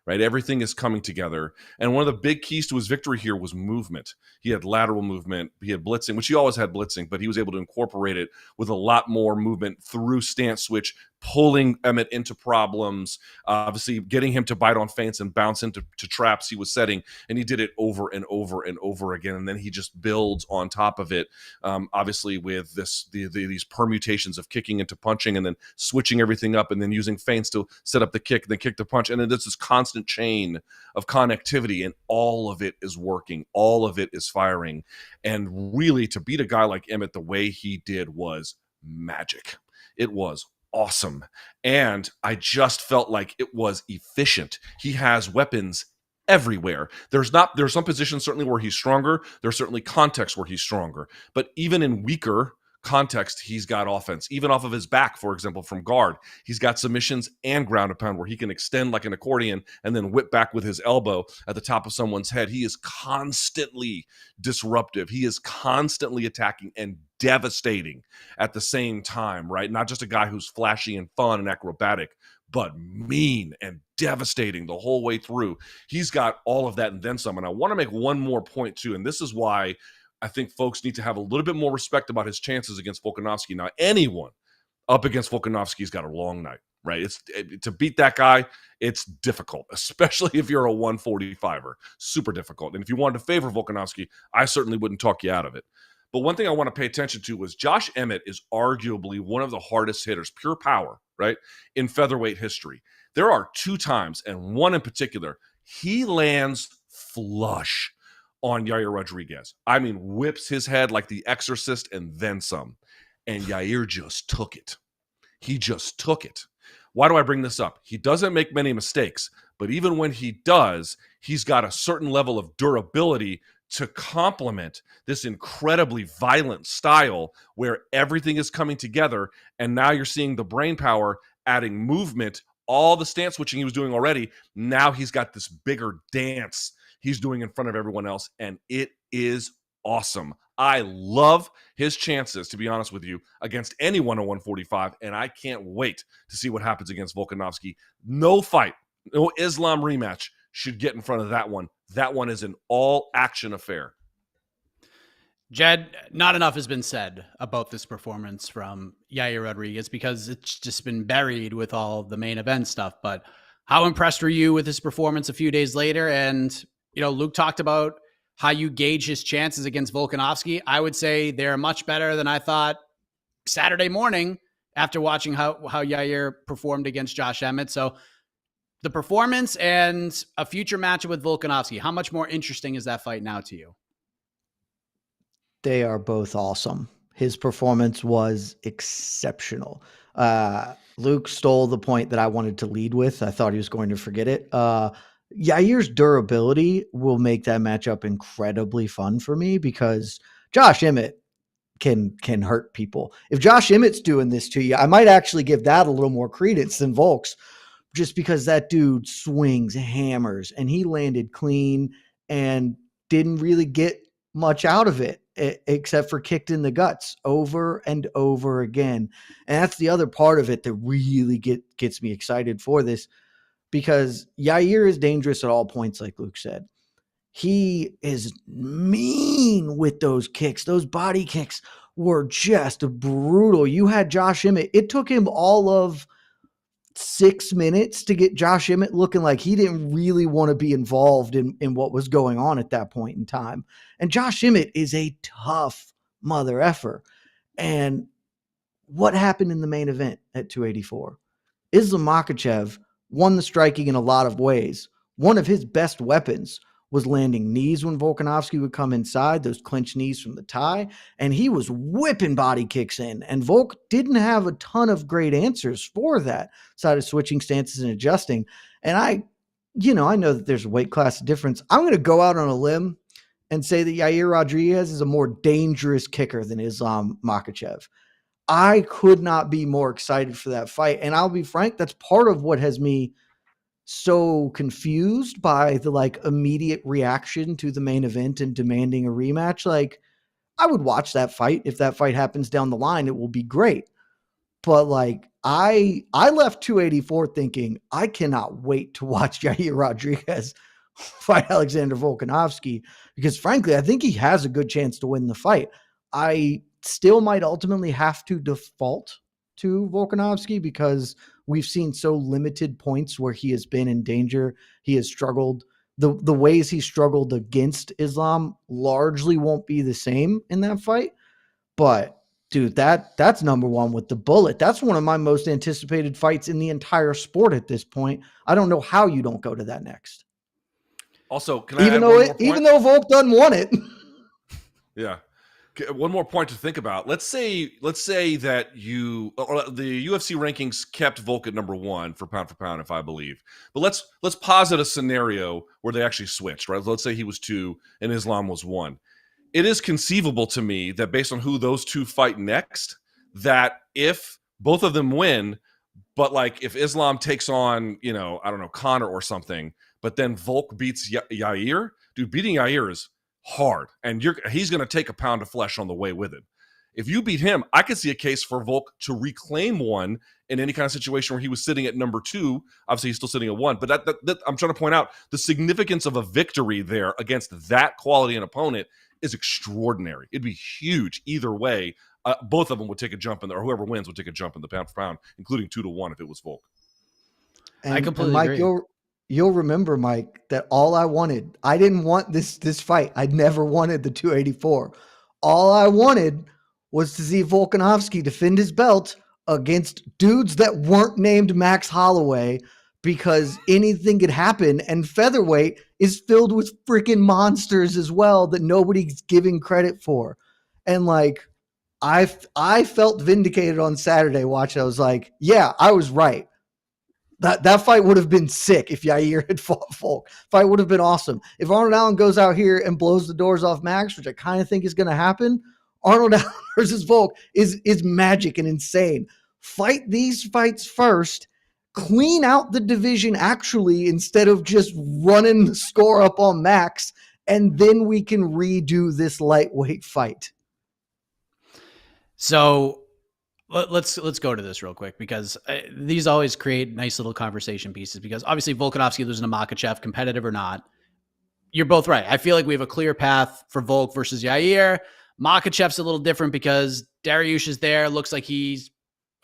Right? Everything is coming together. And one of the big keys to his victory here was movement. He had lateral movement. He had blitzing, which he always had blitzing, but he was able to incorporate it with a lot more movement through stance switch, pulling Emmett into problems, obviously getting him to bite on feints and bounce into traps he was setting. And he did it over and over and over again. And then he just builds on top of it, obviously with these permutations of kicking into punching and then switching everything up and then using feints to set up the kick, then kick to punch. And then there's this constant chain of connectivity, and all of it is working. All of it is firing. And really, to beat a guy like Emmett the way he did was magic. It was awesome. And I just felt like it was efficient. He has weapons everywhere. There's some positions certainly where he's stronger. There's certainly contexts where he's stronger. But even in weaker context, he's got offense. Even off of his back, for example, from guard, he's got submissions and ground and pound where he can extend like an accordion and then whip back with his elbow at the top of someone's head. He is constantly disruptive. He is constantly attacking and devastating at the same time, right? Not just a guy who's flashy and fun and acrobatic, but mean and devastating the whole way through. He's got all of that and then some. And I want to make one more point too, and this is why I think folks need to have a little bit more respect about his chances against Volkanovski. Now, anyone up against Volkanovski's got a long night, right? To beat that guy, it's difficult, especially if you're a 145er. Super difficult. And if you wanted to favor Volkanovski, I certainly wouldn't talk you out of it. But one thing I want to pay attention to was Josh Emmett is arguably one of the hardest hitters, pure power, right, in featherweight history. There are 2 times, and one in particular, he lands flush on Yair Rodriguez. I mean, whips his head like the Exorcist and then some. And Yair just took it. He just took it. Why do I bring this up? He doesn't make many mistakes, but even when he does, he's got a certain level of durability to complement this incredibly violent style where everything is coming together. And now you're seeing the brain power adding movement, all the stance switching he was doing already. Now he's got this bigger dance he's doing in front of everyone else, and it is awesome. I love his chances, to be honest with you, against anyone at 145, and I can't wait to see what happens against Volkanovski. No fight, no Islam rematch should get in front of that one. That one is an all-action affair. Jed, not enough has been said about this performance from Yair Rodriguez because it's just been buried with all the main event stuff. But how impressed were you with his performance a few days later? And Luke talked about how you gauge his chances against Volkanovski. I would say they're much better than I thought Saturday morning after watching how Yair performed against Josh Emmett. So the performance and a future matchup with Volkanovski, how much more interesting is that fight now to you? They are both awesome. His performance was exceptional. Luke stole the point that I wanted to lead with. I thought he was going to forget it. Yair's durability will make that matchup incredibly fun for me because Josh Emmett can hurt people. If Josh Emmett's doing this to you, I might actually give that a little more credence than Volk's, just because that dude swings hammers and he landed clean and didn't really get much out of it except for kicked in the guts over and over again. And that's the other part of it that really gets me excited for this, because Yair is dangerous at all points, like Luke said. He is mean with those kicks. Those body kicks were just brutal. You had Josh Emmett. It took him all of 6 minutes to get Josh Emmett looking like he didn't really want to be involved in what was going on at that point in time. And Josh Emmett is a tough mother effer. And what happened in the main event at 284? Islam Makhachev won the striking in a lot of ways. One of his best weapons was landing knees when Volkanovski would come inside, those clinch knees from the tie, and he was whipping body kicks in. And Volk didn't have a ton of great answers for that side of switching stances and adjusting. And I know that there's a weight class difference. I'm going to go out on a limb and say that Yair Rodriguez is a more dangerous kicker than Islam Makhachev. I could not be more excited for that fight. And I'll be frank, that's part of what has me so confused by the immediate reaction to the main event and demanding a rematch. I would watch that fight. If that fight happens down the line, it will be great. But I left 284 thinking, I cannot wait to watch Yair Rodriguez fight Alexander Volkanovski, because frankly, I think he has a good chance to win the fight. I still might ultimately have to default to Volkanovski because we've seen so limited points where he has been in danger. He has struggled. The ways he struggled against Islam largely won't be the same in that fight. But dude, that's number one with the bullet. That's one of my most anticipated fights in the entire sport at this point. I don't know how you don't go to that next. Also, can I add one more point? Even though Volk doesn't want it. Yeah. One more point to think about. Let's say that the UFC rankings kept Volk at number 1 for pound, if I believe. But let's posit a scenario where they actually switched, right? Let's say he was 2 and Islam was 1. it is conceivable to me that based on who those two fight next, that if both of them win, but like if Islam takes on, I don't know, Connor or something, but then Volk beats Yair, dude, beating Yair is hard. And he's going to take a pound of flesh on the way with it. If you beat him, I could see a case for Volk to reclaim one in any kind of situation where he was sitting at number 2. Obviously, he's still sitting at 1. But that I'm trying to point out the significance of a victory there against that quality an opponent is extraordinary. It'd be huge either way. Both of them would take a jump or whoever wins would take a jump in the pound for pound, including 2-1 if it was Volk. And, I completely Mike, agree. You'll remember, Mike, that all I wanted, I didn't want this fight. I never wanted the 284. All I wanted was to see Volkanovski defend his belt against dudes that weren't named Max Holloway, because anything could happen. And featherweight is filled with freaking monsters as well that nobody's giving credit for. And like, I felt vindicated on Saturday watching. I was like, yeah, I was right. That fight would have been sick if Yair had fought Volk. Fight would have been awesome. If Arnold Allen goes out here and blows the doors off Max, which I kind of think is going to happen, Arnold Allen versus Volk is magic and insane. Fight these fights first, clean out the division actually, instead of just running the score up on Max, and then we can redo this lightweight fight. So let's go to this real quick, because these always create nice little conversation pieces, because obviously Volkanovski losing to Makhachev, competitive or not, you're both right. I feel like we have a clear path for Volk versus Yair. Makhachev's a little different because Dariush is there. Looks like he's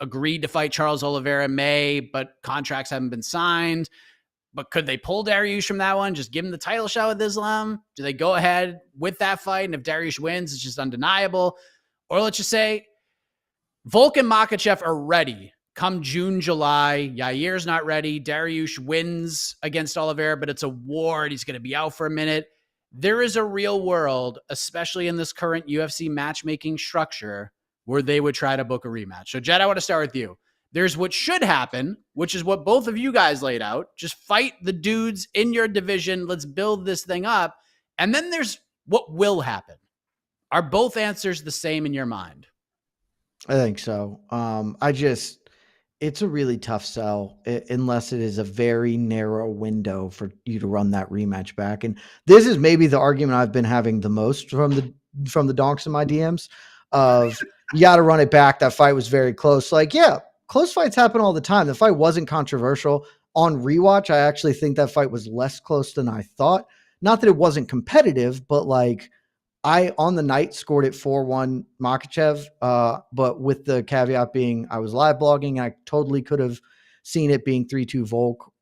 agreed to fight Charles Oliveira in May, but contracts haven't been signed. But could they pull Dariush from that one? Just give him the title shot with Islam? Do they go ahead with that fight? And if Dariush wins, it's just undeniable. Or let's just say Volk and Makhachev are ready come June, July. Yair's not ready. Dariush wins against Oliveira, but it's a war and he's going to be out for a minute. There is a real world, especially in this current UFC matchmaking structure, where they would try to book a rematch. So, Jed, I want to start with you. There's what should happen, which is what both of you guys laid out. Just fight the dudes in your division. Let's build this thing up. And then there's what will happen. Are both answers the same in your mind? I think so. It's a really tough sell unless it is a very narrow window for you to run that rematch back. And this is maybe the argument I've been having the most from the donks in my DMs of you got to run it back. That fight was very close. Like, yeah, close fights happen all the time. The fight wasn't controversial. On rewatch, I actually think that fight was less close than I thought. Not that it wasn't competitive, but like, I, on the night, scored it 4-1 Makhachev, but with the caveat being I was live blogging. I totally could have seen it being 3-2 Volk.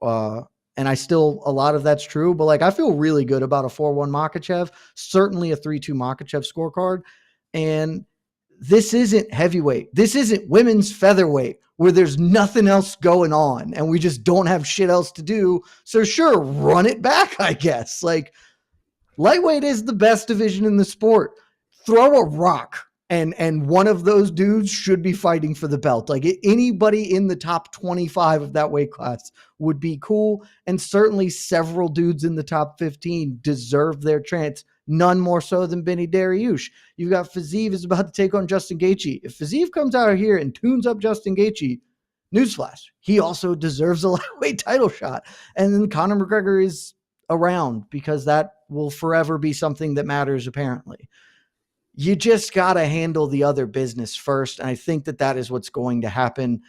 And I still, a lot of that's true, but like I feel really good about a 4-1 Makhachev, certainly a 3-2 Makhachev scorecard. And this isn't heavyweight. This isn't women's featherweight where there's nothing else going on and we just don't have shit else to do. So sure, run it back, I guess. Like, lightweight is the best division in the sport. Throw a rock and one of those dudes should be fighting for the belt. Like anybody in the top 25 of that weight class would be cool. And certainly several dudes in the top 15 deserve their chance. None more so than Benny Dariush. You've got Fiziev is about to take on Justin Gaethje. If Fiziev comes out here and tunes up Justin Gaethje, newsflash, he also deserves a lightweight title shot. And then Conor McGregor is around because that will forever be something that matters, apparently. You just got to handle the other business first. And I think that is what's going to happen.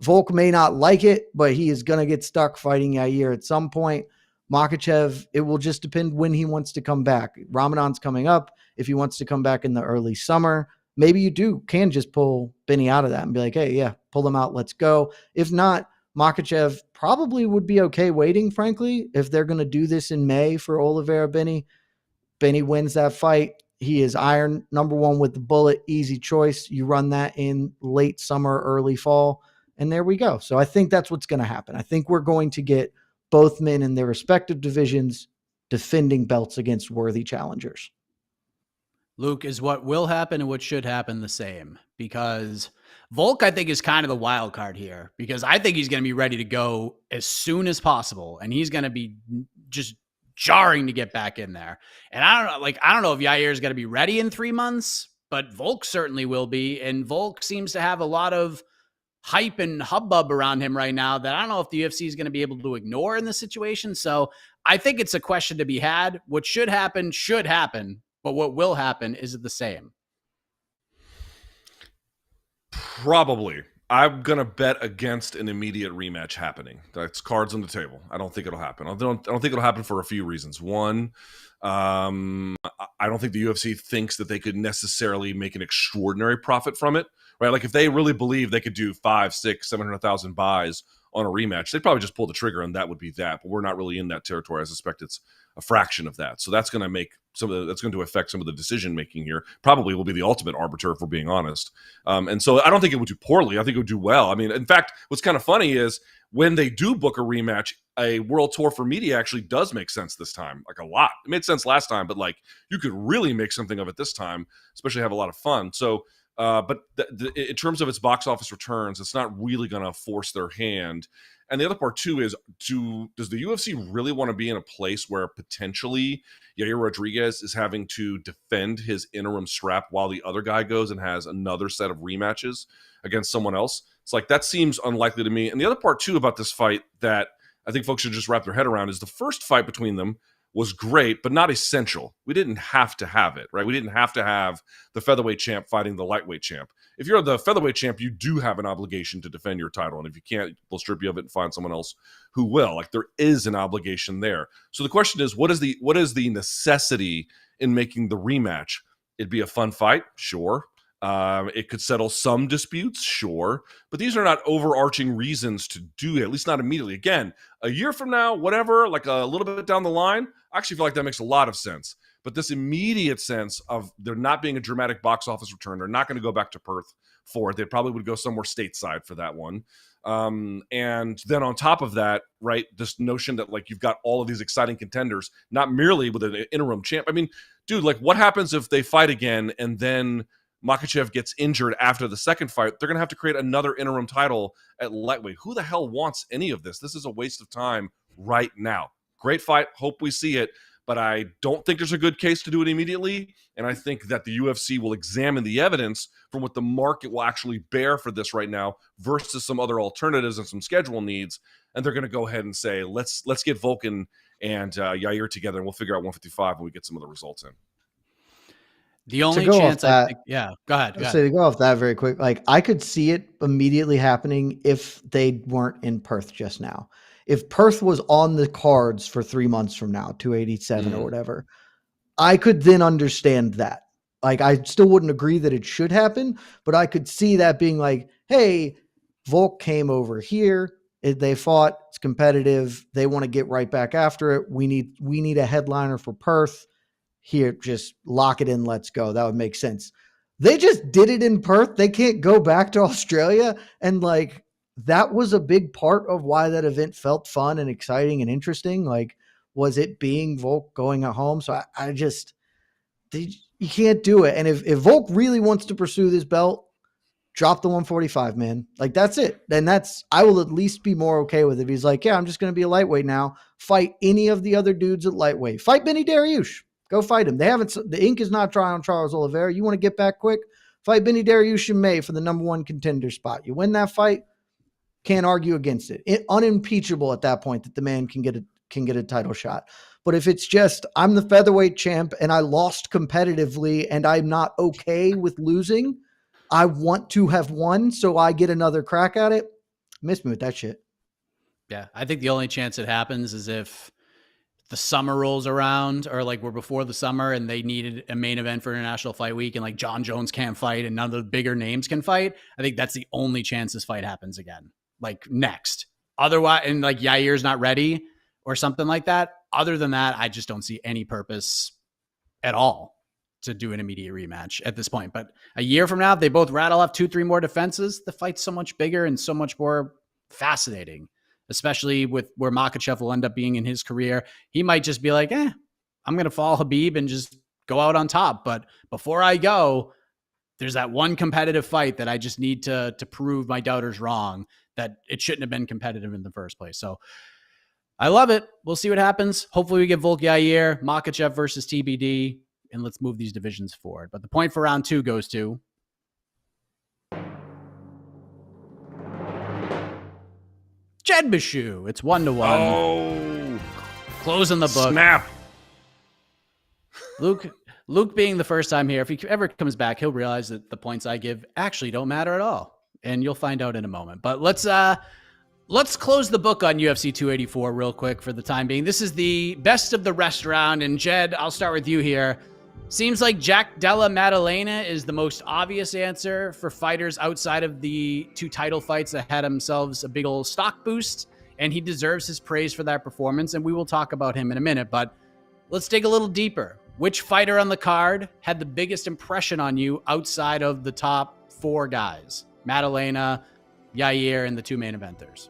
Volk may not like it, but he is going to get stuck fighting Yair at some point. Makhachev, it will just depend when he wants to come back. Ramadan's coming up. If he wants to come back in the early summer, maybe you can just pull Benny out of that and be like, hey, yeah, pull them out. Let's go. If not, Makhachev probably would be okay waiting, frankly, if they're going to do this in May for Oliveira Benny. Benny wins that fight. He is iron number one with the bullet. Easy choice. You run that in late summer, early fall, and there we go. So I think that's what's going to happen. I think we're going to get both men in their respective divisions defending belts against worthy challengers. Luke, is what will happen and what should happen the same? Because Volk, I think, is kind of the wild card here, because I think he's going to be ready to go as soon as possible. And he's going to be just jarring to get back in there. And I don't know if Yair is going to be ready in 3 months, but Volk certainly will be. And Volk seems to have a lot of hype and hubbub around him right now that I don't know if the UFC is going to be able to ignore in this situation. So I think it's a question to be had. What should happen, but what will happen is it the same? Probably. I'm going to bet against an immediate rematch happening. That's cards on the table. I don't think it'll happen. I don't think it'll happen for a few reasons. One, I don't think the UFC thinks that they could necessarily make an extraordinary profit from it, right? Like if they really believe they could do 5, 6, 700,000 buys on a rematch, they'd probably just pull the trigger and that would be that. But we're not really in that territory. I suspect it's a fraction of that. So that's going to make that's going to affect some of the decision making here. Probably will be the ultimate arbiter if we're being honest. And so I don't think it would do poorly. I think it would do well. I mean, in fact, what's kind of funny is when they do book a rematch, a world tour for media actually does make sense this time, like a lot. It made sense last time, but like you could really make something of it this time, especially have a lot of fun. So, but in terms of its box office returns, it's not really going to force their hand. And the other part too is, does the UFC really want to be in a place where potentially Yair Rodriguez is having to defend his interim strap while the other guy goes and has another set of rematches against someone else? It's like, that seems unlikely to me. And the other part too about this fight that I think folks should just wrap their head around is the first fight between them was great, but not essential. We didn't have to have it, right? We didn't have to have the featherweight champ fighting the lightweight champ. If you're the featherweight champ, you do have an obligation to defend your title. And if you can't, they'll strip you of it and find someone else who will. Like, there is an obligation there. So the question is, what is the necessity in making the rematch? It'd be a fun fight, sure. It could settle some disputes, sure, but these are not overarching reasons to do it, at least not immediately. Again, a year from now, whatever, like a little bit down the line, I actually feel like that makes a lot of sense. But this immediate sense of there not being a dramatic box office return, they're not going to go back to Perth for it. They probably would go somewhere stateside for that one. And then on top of that, right, this notion that like you've got all of these exciting contenders, not merely with an interim champ. I mean, dude, like what happens if they fight again and then Makhachev gets injured after the second fight? They're going to have to create another interim title at lightweight. Who the hell wants any of this? This is a waste of time right now. Great fight. Hope we see it. But I don't think there's a good case to do it immediately. And I think that the UFC will examine the evidence from what the market will actually bear for this right now versus some other alternatives and some schedule needs. And they're going to go ahead and say, let's get Volkan and Yair together, and we'll figure out 155 when we get some of the results in. The only chance I think, yeah, go ahead. So to go off that very quick, like I could see it immediately happening if they weren't in Perth just now. If Perth was on the cards for 3 months from now, 287 or whatever, I could then understand that. Like I still wouldn't agree that it should happen, but I could see that being like, hey, Volk came over here. They fought. It's competitive. They want to get right back after it. We need a headliner for Perth. Here, just lock it in. Let's go. That would make sense. They just did it in Perth. They can't go back to Australia. And like, that was a big part of why that event felt fun and exciting and interesting. Like, was it being Volk going at home? So you can't do it. And if Volk really wants to pursue this belt, drop the 145, man. Like, that's it. Then I will at least be more okay with it. He's like, yeah, I'm just going to be a lightweight now. Fight any of the other dudes at lightweight. Fight Benny Dariush. Go fight him. The ink is not dry on Charles Oliveira. You want to get back quick? Fight Benny Dariush in May for the number 1 contender spot. You win that fight, can't argue against it. Unimpeachable at that point that the man can get a title shot. But if it's just, I'm the featherweight champ and I lost competitively and I'm not okay with losing, I want to have won so I get another crack at it. Miss me with that shit. Yeah, I think the only chance it happens is if the summer rolls around, or like we're before the summer and they needed a main event for International Fight Week and like John Jones can't fight and none of the bigger names can fight. I think that's the only chance this fight happens again, like next. Otherwise, and like Yair's not ready or something like that. Other than that, I just don't see any purpose at all to do an immediate rematch at this point. But a year from now, if they both rattle off 2-3 more defenses, the fight's so much bigger and so much more fascinating, especially with where Makhachev will end up being in his career. He might just be like, I'm going to follow Khabib and just go out on top. But before I go, there's that one competitive fight that I just need to prove my doubters wrong, that it shouldn't have been competitive in the first place. So I love it. We'll see what happens. Hopefully we get Volk Yair, Makhachev versus TBD, and let's move these divisions forward. But the point for round 2 goes to Jed Bashu. It's 1-1. Oh, Closing the book. snap. Luke being the first time here, if he ever comes back, he'll realize that the points I give actually don't matter at all. And you'll find out in a moment. But let's close the book on UFC 284 real quick for the time being. This is the best of the rest round. And Jed, I'll start with you here. Seems like Jack Della Maddalena is the most obvious answer for fighters outside of the 2 title fights that had themselves a big old stock boost. And he deserves his praise for that performance. And we will talk about him in a minute. But let's dig a little deeper. Which fighter on the card had the biggest impression on you outside of the top 4 guys? Maddalena, Yair, and the 2 main eventers.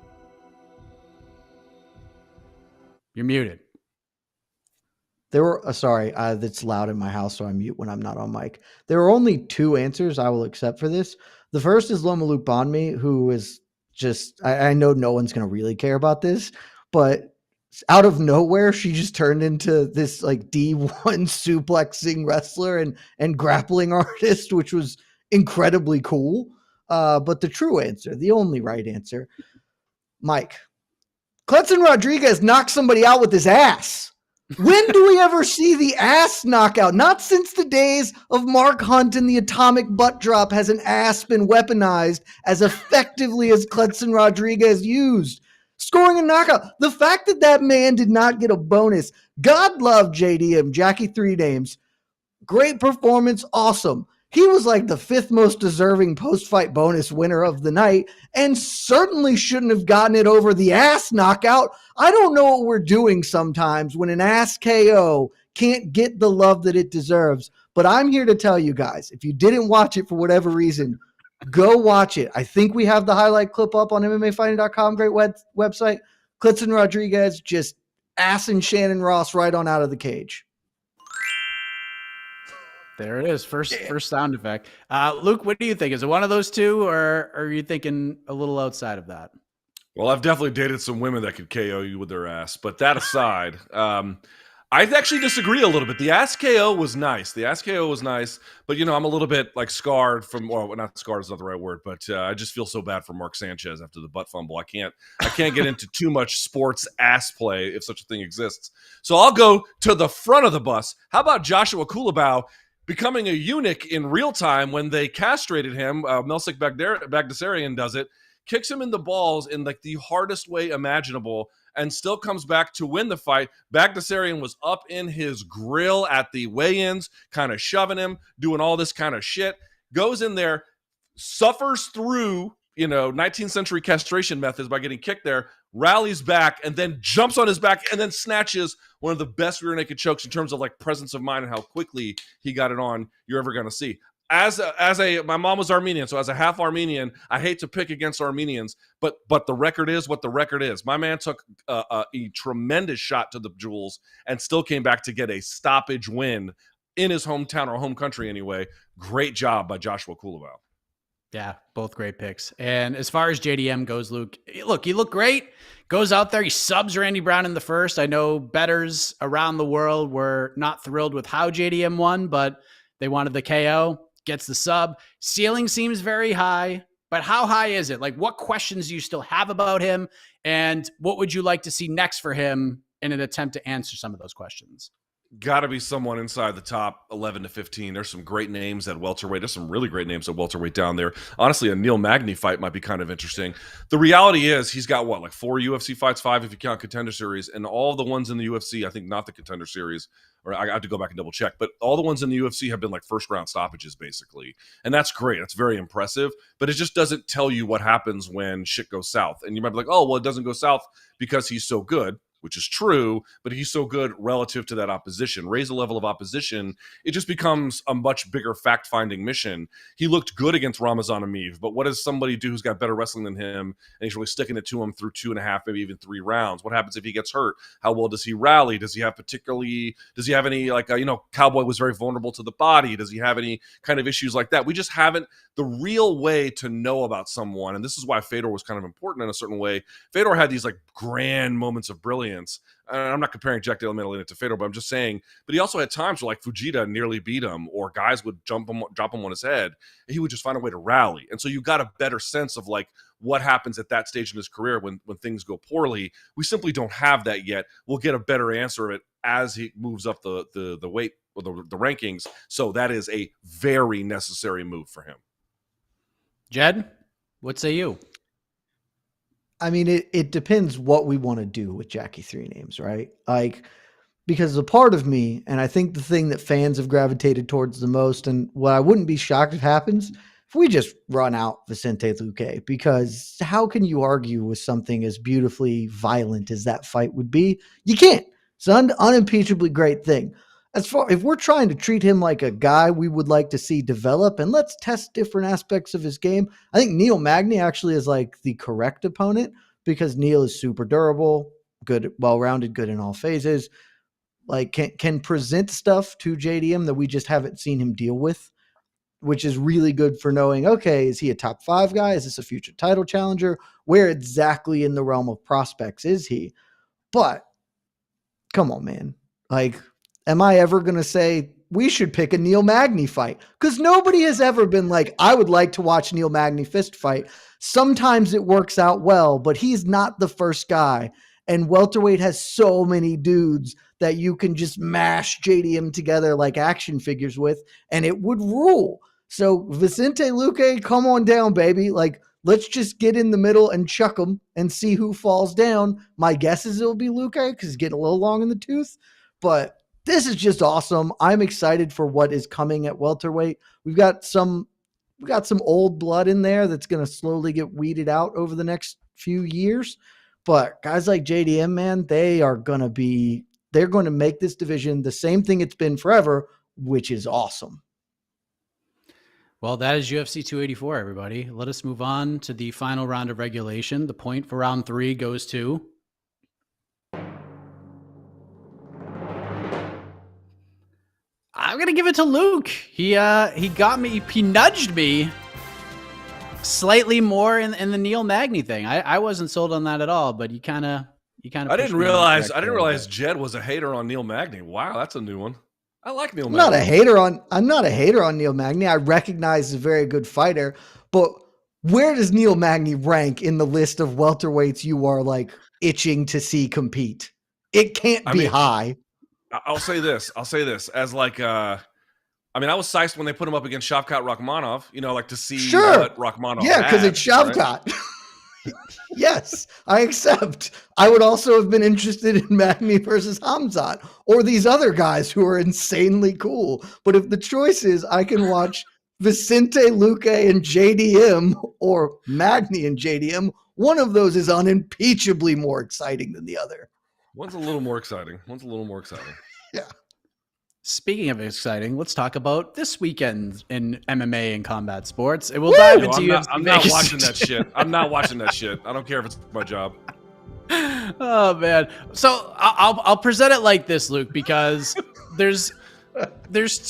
You're muted. There were, sorry, that's loud in my house, so I mute when I'm not on mic. There are only 2 answers I will accept for this. The first is Loma Lukbanmi, who is just, I know no one's going to really care about this, but out of nowhere, she just turned into this like D1 suplexing wrestler and grappling artist, which was incredibly cool. But the true answer, the only right answer, Mike, Alexander Rodriguez knocked somebody out with his ass. When do we ever see the ass knockout? Not since the days of Mark Hunt and the atomic butt drop has an ass been weaponized as effectively as Alexander Rodriguez used. Scoring a knockout. The fact that that man did not get a bonus. God love JDM, Jackie 3 names. Great performance. Awesome. He was like the 5th most deserving post-fight bonus winner of the night and certainly shouldn't have gotten it over the ass knockout. I don't know what we're doing sometimes when an ass KO can't get the love that it deserves. But I'm here to tell you guys, if you didn't watch it for whatever reason, go watch it. I think we have the highlight clip up on MMAfighting.com. Great website. Alexander Rodriguez just assing Shannon Ross right on out of the cage. There it is. First sound effect. Luke, what do you think? Is it one of those 2, or are you thinking a little outside of that? Well, I've definitely dated some women that could KO you with their ass. But that aside, I actually disagree a little bit. The ass KO was nice. But, you know, I'm a little bit like scarred from, well, not scarred is not the right word, but I just feel so bad for Mark Sanchez after the butt fumble. I can't get into too much sports ass play if such a thing exists. So I'll go to the front of the bus. How about Joshua Kulabau becoming a eunuch in real time when they castrated him? Melsik Bagdasaryan does it. Kicks him in the balls in like the hardest way imaginable and still comes back to win the fight. Bagdasaryan was up in his grill at the weigh-ins, kind of shoving him, doing all this kind of shit. Goes in there, suffers through, 19th century castration methods by getting kicked there, rallies back, and then jumps on his back and then snatches one of the best rear naked chokes in terms of like presence of mind and how quickly he got it on you're ever going to see. My mom was Armenian, so as a half Armenian, I hate to pick against Armenians, but the record is what the record is. My man took a tremendous shot to the jewels and still came back to get a stoppage win in his hometown or home country anyway. Great job by Joshua Kulabau. Yeah, both great picks. And as far as JDM goes, Luke, look, he looked great. Goes out there, he subs Randy Brown in the first. I know bettors around the world were not thrilled with how JDM won, but they wanted the KO. Gets the sub. Ceiling seems very high, but how high is it? Like, what questions do you still have about him? And what would you like to see next for him in an attempt to answer some of those questions? Got to be someone inside the top 11 to 15. There's some great names at welterweight. There's some really great names at welterweight down there. Honestly, a Neil Magny fight might be kind of interesting. The reality is he's got like 4 UFC fights, 5 if you count Contender Series, and all the ones in the UFC, I think not the Contender Series, or I have to go back and double check, but all the ones in the UFC have been like first round stoppages basically. And that's great. That's very impressive, but it just doesn't tell you what happens when shit goes south. And you might be like, oh, well, it doesn't go south because he's so good, which is true, but he's so good relative to that opposition. Raise the level of opposition, it just becomes a much bigger fact-finding mission. He looked good against Ramazan Ameev, but what does somebody do who's got better wrestling than him, and he's really sticking it to him through 2.5, maybe even 3 rounds? What happens if he gets hurt? How well does he rally? Does he have any, like, Cowboy was very vulnerable to the body. Does he have any kind of issues like that? We just haven't, the real way to know about someone, and this is why Fedor was kind of important in a certain way. Fedor had these like grand moments of brilliance. And I'm not comparing Jack Della Maddalena to Fedor, but I'm just saying, but he also had times where like Fujita nearly beat him, or guys would drop him on his head, and he would just find a way to rally. And so you got a better sense of like what happens at that stage in his career when things go poorly. We simply don't have that yet. We'll get a better answer of it as he moves up the weight or the rankings. So that is a very necessary move for him. Jed, what say you? I mean, it depends what we want to do with Jackie Three Names, right? Like, because a part of me, and I think the thing that fans have gravitated towards the most, and what I wouldn't be shocked if happens, if we just run out Vicente Luque, because how can you argue with something as beautifully violent as that fight would be? You can't. It's an unimpeachably great thing. If we're trying to treat him like a guy we would like to see develop, and let's test different aspects of his game, I think Neil Magny actually is like the correct opponent, because Neil is super durable, good, well-rounded, good in all phases, like can present stuff to JDM that we just haven't seen him deal with, which is really good for knowing, okay, is he a top 5 guy? Is this a future title challenger? Where exactly in the realm of prospects is he? But come on, man. Like, am I ever going to say we should pick a Neil Magny fight? Because nobody has ever been like, I would like to watch Neil Magny fist fight. Sometimes it works out well, but he's not the first guy. And welterweight has so many dudes that you can just mash JDM together like action figures with, and it would rule. So Vicente Luque, come on down, baby. Like, let's just get in the middle and chuck them and see who falls down. My guess is it'll be Luque because he's getting a little long in the tooth, but this is just awesome. I'm excited for what is coming at welterweight. We've got some old blood in there that's going to slowly get weeded out over the next few years. But guys like JDM, man, they're going to make this division the same thing it's been forever, which is awesome. Well, that is UFC 284, everybody. Let us move on to the final round of regulation. The point for round 3 goes to I'm going to give it to Luke. He got me, he nudged me slightly more in the Neil Magny thing. I wasn't sold on that at all, but you kind of I didn't realize Jed was a hater on Neil Magny. Wow, that's a new one. I like Neil Magny. I'm not a hater on Neil Magny. I recognize he's a very good fighter, but where does Neil Magny rank in the list of welterweights you are like itching to see compete? It can't be high. I'll say this as like, I was psyched when they put him up against Shavkat Rakhmonov, like to see what Rakhmonov had. Yeah, because it's Shavkat. Right? Yes, I accept. I would also have been interested in Magny versus Hamzat or these other guys who are insanely cool. But if the choice is I can watch Vicente Luque and JDM or Magny and JDM, one of those is unimpeachably more exciting than the other. One's a little more exciting. Yeah. Speaking of exciting, let's talk about this weekend in MMA and combat sports. And we'll dive into UFC. I'm not watching that shit. I'm not watching that shit. I don't care if it's my job. Oh man. So I'll present it like this, Luke, because there's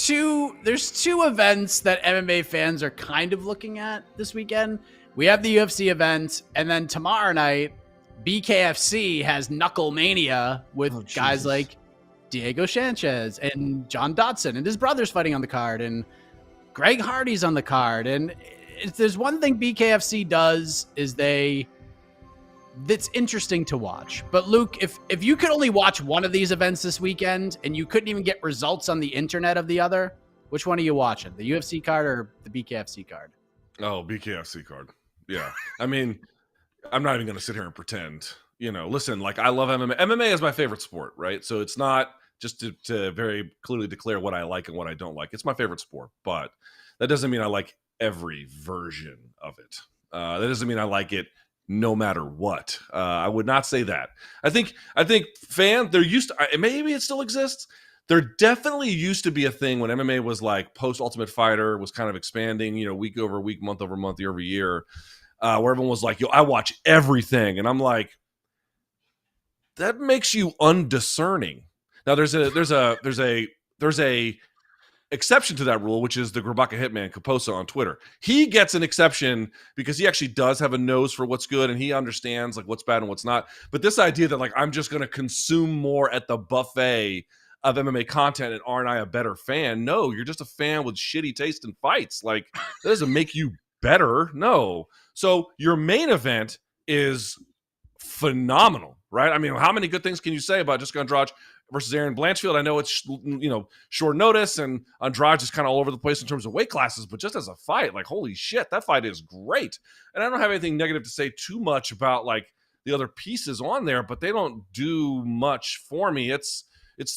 two events that MMA fans are kind of looking at this weekend. We have the UFC event, and then tomorrow night, BKFC has KnuckleMania with guys like Diego Sanchez and John Dotson and his brothers fighting on the card, and Greg Hardy's on the card. And if there's one thing BKFC does is that's interesting to watch. But Luke, if you could only watch one of these events this weekend and you couldn't even get results on the internet of the other, which one are you watching? The UFC card or the BKFC card? Oh, BKFC card. Yeah. I'm not even going to sit here and pretend, listen, like I love MMA. MMA is my favorite sport, right? So it's not just to very clearly declare what I like and what I don't like. It's my favorite sport, but that doesn't mean I like every version of it. That doesn't mean I like it no matter what. I would not say that. I think there used to, maybe it still exists. There definitely used to be a thing when MMA was like post Ultimate Fighter was kind of expanding, week over week, month over month, year over year, where everyone was like, yo, I watch everything. And I'm like, that makes you undiscerning. Now there's a exception to that rule, which is the Grabaka hitman Kaposa on Twitter. He gets an exception because he actually does have a nose for what's good and he understands like what's bad and what's not. But this idea that like I'm just going to consume more at the buffet of MMA content and aren't I a better fan? No, you're just a fan with shitty taste in fights. Like that doesn't make you better. No. So your main event is phenomenal, right? I mean, how many good things can you say about Jessica Andrade versus Erin Blanchfield? I know it's, short notice and Andrade is kind of all over the place in terms of weight classes, but just as a fight, like, holy shit, that fight is great. And I don't have anything negative to say too much about like the other pieces on there, but they don't do much for me. It's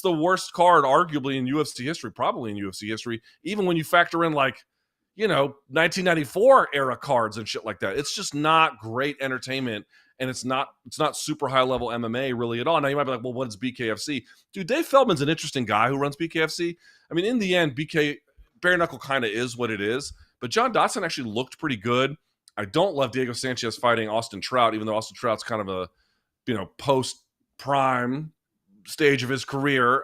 the worst card arguably in UFC history, probably in UFC history, even when you factor in like, 1994 era cards and shit like that. It's just not great entertainment. And it's not super high level MMA really at all. Now you might be like, well, what is BKFC? Dude, Dave Feldman's an interesting guy who runs BKFC. I mean, in the end, bare knuckle kind of is what it is. But John Dotson actually looked pretty good. I don't love Diego Sanchez fighting Austin Trout, even though Austin Trout's kind of a post prime stage of his career.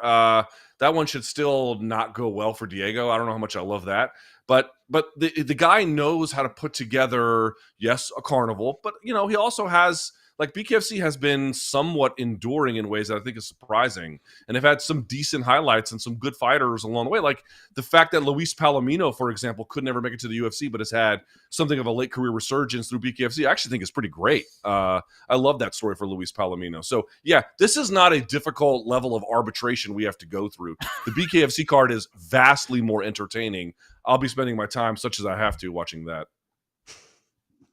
That one should still not go well for Diego. I don't know how much I love that. But the guy knows how to put together, yes, a carnival, but he also has like BKFC has been somewhat enduring in ways that I think is surprising, and they've had some decent highlights and some good fighters along the way. Like the fact that Luis Palomino, for example, could never make it to the UFC, but has had something of a late career resurgence through BKFC. I actually think is pretty great. I love that story for Luis Palomino. So yeah, this is not a difficult level of arbitration we have to go through. The BKFC card is vastly more entertaining. I'll be spending my time, such as I have to, watching that.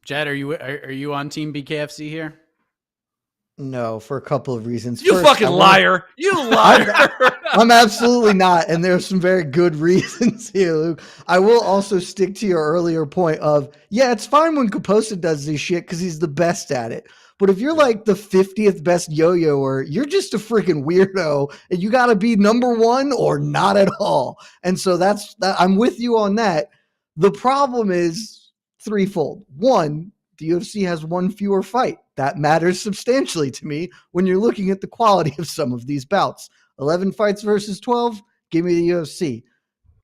Jed, are you on Team BKFC here? No, for a couple of reasons. You First, fucking liar. You liar. I'm absolutely not. And there's some very good reasons here, Luke. I will also stick to your earlier point of, yeah, it's fine when Kaposa does this shit because he's the best at it. But if you're like the 50th best yo-yoer, you're just a freaking weirdo and you got to be number one or not at all. And so that's I'm with you on that. The problem is threefold. One, the UFC has one fewer fight. That matters substantially to me when you're looking at the quality of some of these bouts. 11 fights versus 12, give me the UFC.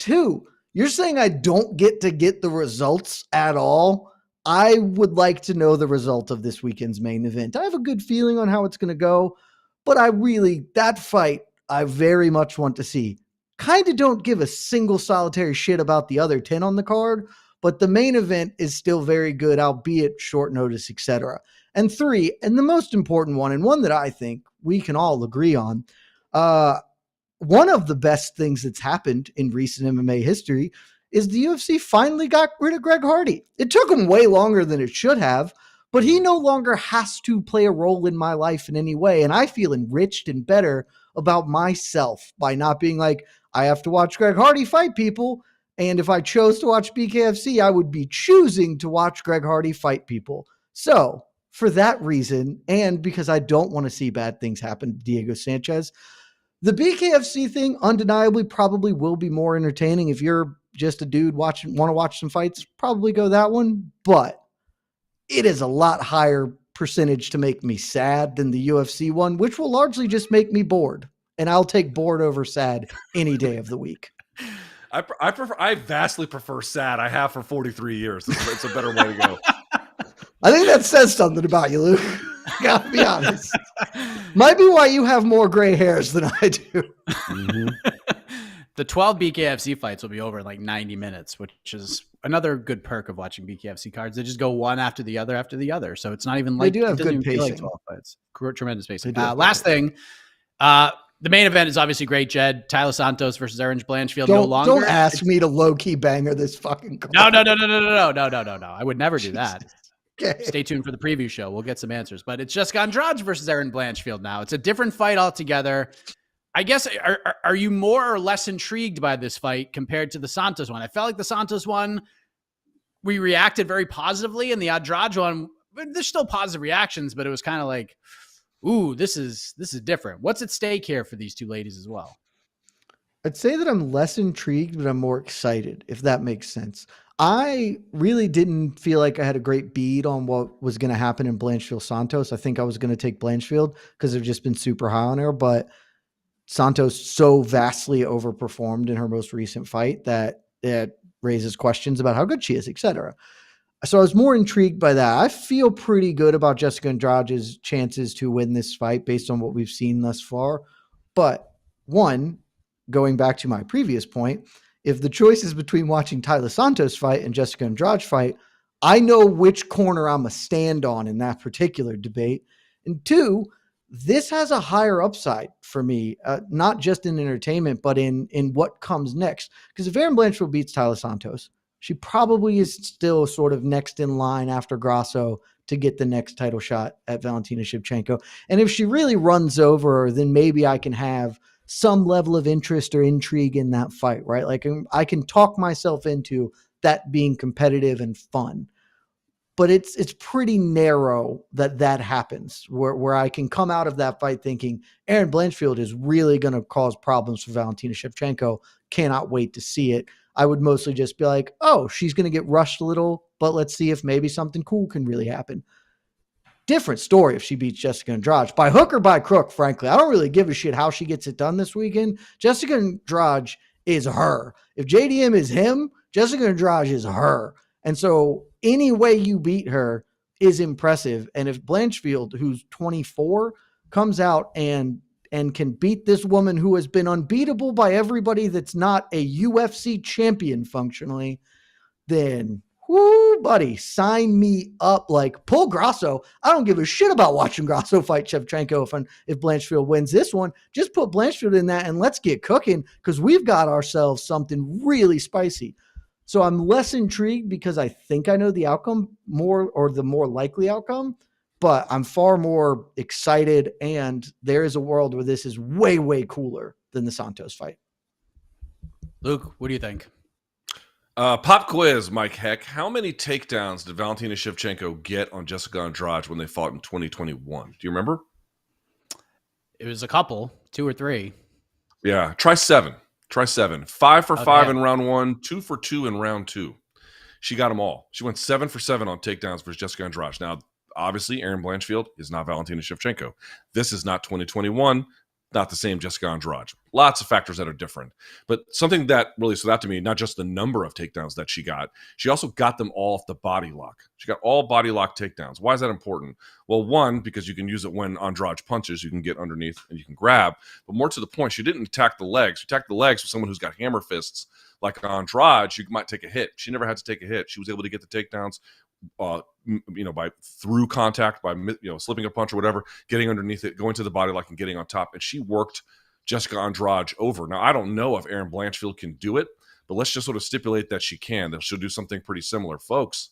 Two, you're saying I don't get to get the results at all. I would like to know the result of this weekend's main event. I have a good feeling on how it's going to go, but that fight, I very much want to see. Kind of don't give a single solitary shit about the other 10 on the card, but the main event is still very good, albeit short notice, etc. And three, and the most important one, and one that I think we can all agree on, one of the best things that's happened in recent MMA history is the UFC finally got rid of Greg Hardy. It took him way longer than it should have, but he no longer has to play a role in my life in any way. And I feel enriched and better about myself by not being like, I have to watch Greg Hardy fight people. And if I chose to watch BKFC, I would be choosing to watch Greg Hardy fight people. So for that reason, and because I don't want to see bad things happen to Diego Sanchez, the BKFC thing undeniably probably will be more entertaining. If you're just a dude want to watch some fights, probably go that one. But it is a lot higher percentage to make me sad than the UFC one, which will largely just make me bored. And I'll take bored over sad any day of the week. I vastly prefer sad. I have for 43 years. It's a better way to go. I think that says something about you, Luke. Gotta be honest. Might be why you have more gray hairs than I do. Mm-hmm. The 12 BKFC fights will be over in like 90 minutes, which is another good perk of watching BKFC cards. They just go one after the other. So it's not even like they do have good pacing. Like 12 fights. Tremendous pacing. Last thing, the main event is obviously great, Jed. Tyler Santos versus Erin Blanchfield. Don't ask me to low-key banger this fucking card. No. I would never do that. Okay. Stay tuned for the preview show. We'll get some answers. But it's Jessica Andrade versus Erin Blanchfield now. It's a different fight altogether. I guess, are you more or less intrigued by this fight compared to the Santos one? I felt like the Santos one, we reacted very positively, and the Andrade one, there's still positive reactions, but it was kind of like, ooh, this is different. What's at stake here for these two ladies as well? I'd say that I'm less intrigued, but I'm more excited, if that makes sense. I really didn't feel like I had a great bead on what was going to happen in Blanchfield Santos. I think I was going to take Blanchfield because I've just been super high on her, but Santos so vastly overperformed in her most recent fight that it raises questions about how good she is, etc. So I was more intrigued by that. I feel pretty good about Jessica Andrade's chances to win this fight based on what we've seen thus far. But one, going back to my previous point, if the choice is between watching Tyler Santos fight and Jessica Andrade fight, I know which corner I'm a stand on in that particular debate. And two, this has a higher upside for me, not just in entertainment, but in what comes next. Because if Erin Blanchfield beats Tyler Santos, she probably is still sort of next in line after Grasso to get the next title shot at Valentina Shevchenko. And if she really runs over her, then maybe I can have some level of interest or intrigue in that fight, right? Like I can talk myself into that being competitive and fun. But it's pretty narrow that happens where I can come out of that fight thinking Erin Blanchfield is really going to cause problems for Valentina Shevchenko. Cannot wait to see it. I would mostly just be like, oh, she's going to get rushed a little, but let's see if maybe something cool can really happen. Different story if she beats Jessica Andrade. By hook or by crook, frankly. I don't really give a shit how she gets it done this weekend. Jessica Andrade is her. If JDM is him, Jessica Andrade is her. And so any way you beat her is impressive. And if Blanchfield, who's 24, comes out and can beat this woman who has been unbeatable by everybody that's not a UFC champion functionally, then, whoo, buddy, sign me up. Like, pull Grasso. I don't give a shit about watching Grasso fight Shevchenko if Blanchfield wins this one. Just put Blanchfield in that and let's get cooking because we've got ourselves something really spicy. So I'm less intrigued because I think I know the outcome more, or the more likely outcome, but I'm far more excited, and there is a world where this is way, way cooler than the Santos fight. Luke, what do you think? Pop quiz, Mike Heck. How many takedowns did Valentina Shevchenko get on Jessica Andrade when they fought in 2021? Do you remember? It was a couple, 2 or 3. Yeah, try 7. 5 for 5 in round 1, 2 for 2 in round 2. She got them all. She went 7 for 7 on takedowns versus Jessica Andrade. Now, obviously, Erin Blanchfield is not Valentina Shevchenko. This is not 2021, not the same Jessica Andrade. Lots of factors that are different. But something that really stood out to me, not just the number of takedowns that she also got them all off the body lock. She got all body lock takedowns. Why is that important? Well, one, because you can use it when Andrade punches, you can get underneath and you can grab. But more to the point, she didn't attack the legs. She attacked the legs with someone who's got hammer fists like Andrade. You might take a hit. She never had to take a hit. She was able to get the takedowns by through contact, by slipping a punch or whatever, getting underneath it, going to the body lock and getting on top. And she worked Jessica Andrade over. Now, I don't know if Erin Blanchfield can do it, but let's just sort of stipulate that she can. That she'll do something pretty similar. Folks,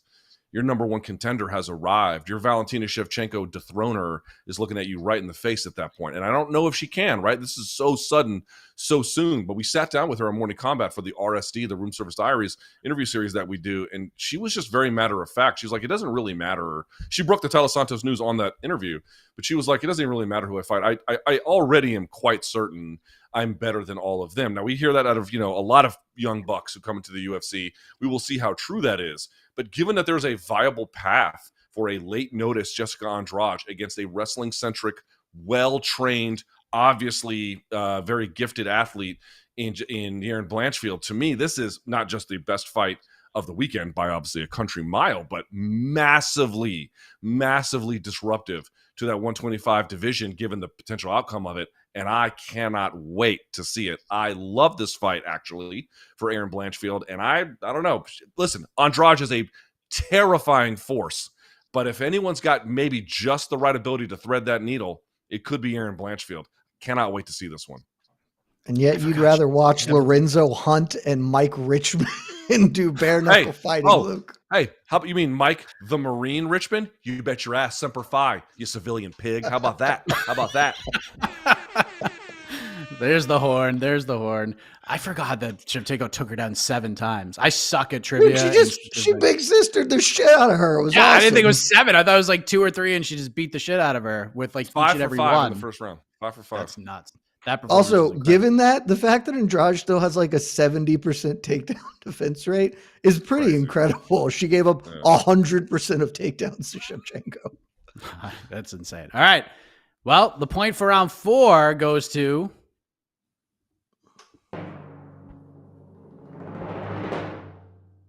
your number one contender has arrived. Your Valentina Shevchenko dethroner is looking at you right in the face at that point. And I don't know if she can, right? This is so sudden, so soon. But we sat down with her on Morning Combat for the RSD, the Room Service Diaries interview series that we do. And she was just very matter of fact. She's like, it doesn't really matter. She broke the Tyler Santos news on that interview, but she was like, it doesn't even really matter who I fight. I already am quite certain I'm better than all of them. Now, we hear that out of, a lot of young bucks who come into the UFC. We will see how true that is. But given that there's a viable path for a late notice Jessica Andrade against a wrestling-centric, well-trained, obviously very gifted athlete in Erin Blanchfield, to me, this is not just the best fight of the weekend by obviously a country mile, but massively, massively disruptive to that 125 division, given the potential outcome of it. And I cannot wait to see it. I love this fight, actually, for Erin Blanchfield. And I don't know. Listen, Andrade is a terrifying force. But if anyone's got maybe just the right ability to thread that needle, it could be Erin Blanchfield. Cannot wait to see this one. And yet you'd rather watch Lorenzo Hunt and Mike Richmond do bare knuckle fighting, Luke. Hey, how about you mean Mike the Marine Richmond? You bet your ass, Semper Fi, you civilian pig. How about that? There's the horn. I forgot that Shevchenko took her down 7 times. I suck at trivia. Dude, she big sistered the shit out of her. It was awesome. I didn't think it was 7. I thought it was like 2 or 3, and she just beat the shit out of her with like 5 each and for every 5 one in the first round. 5 for 5. That's nuts. That performance also, given that the fact that Andrade still has like a 70% takedown defense rate is pretty incredible. She gave up 100% of takedowns to Shevchenko. That's insane. All right. Well, the point for round 4 goes to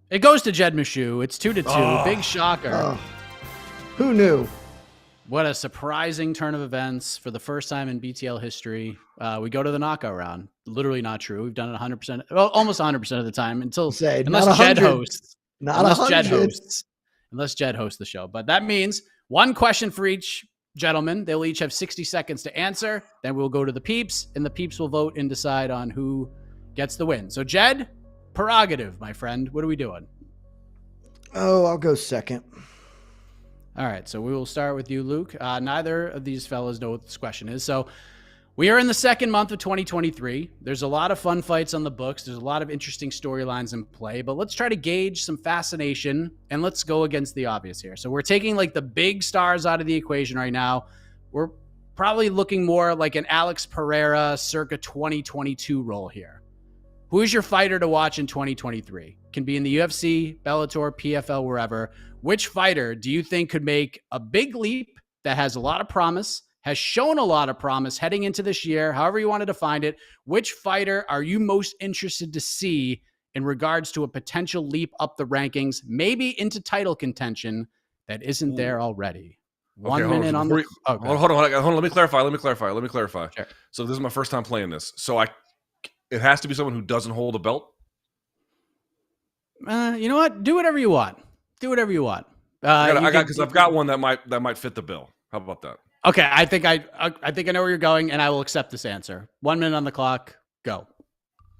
It goes to Jed Meshew. It's 2-2. Oh. Big shocker. Oh. Who knew? What a surprising turn of events for the first time in BTL history. We go to the knockout round. Literally not true. We've done it 100%, well, almost 100% of the time unless Jed hosts. Unless Jed hosts the show. But that means one question for each gentleman. They'll each have 60 seconds to answer. Then we'll go to the peeps, and the peeps will vote and decide on who gets the win. So, Jed, prerogative, my friend. What are we doing? Oh, I'll go second. All right, so we will start with you, Luke. Neither of these fellas know what this question is. So we are in the second month of 2023. There's a lot of fun fights on the books. There's a lot of interesting storylines in play, but let's try to gauge some fascination, and let's go against the obvious here. So we're taking like the big stars out of the equation right now. We're probably looking more like an Alex Pereira circa 2022 role here. Who is your fighter to watch in 2023? Can be in the UFC, Bellator, PFL, wherever. Which fighter do you think could make a big leap that has a lot of promise, has shown a lot of promise heading into this year, however you want to define it? Which fighter are you most interested to see in regards to a potential leap up the rankings, maybe into title contention that isn't there already? Okay, 1 minute on the... Hold on. Let me clarify. Sure. So this is my first time playing this. So it has to be someone who doesn't hold a belt? You know what? Do whatever you want. Because I've got one that might fit the bill. How about that? Okay, I think I know where you're going, and I will accept this answer. 1 minute on the clock. Go.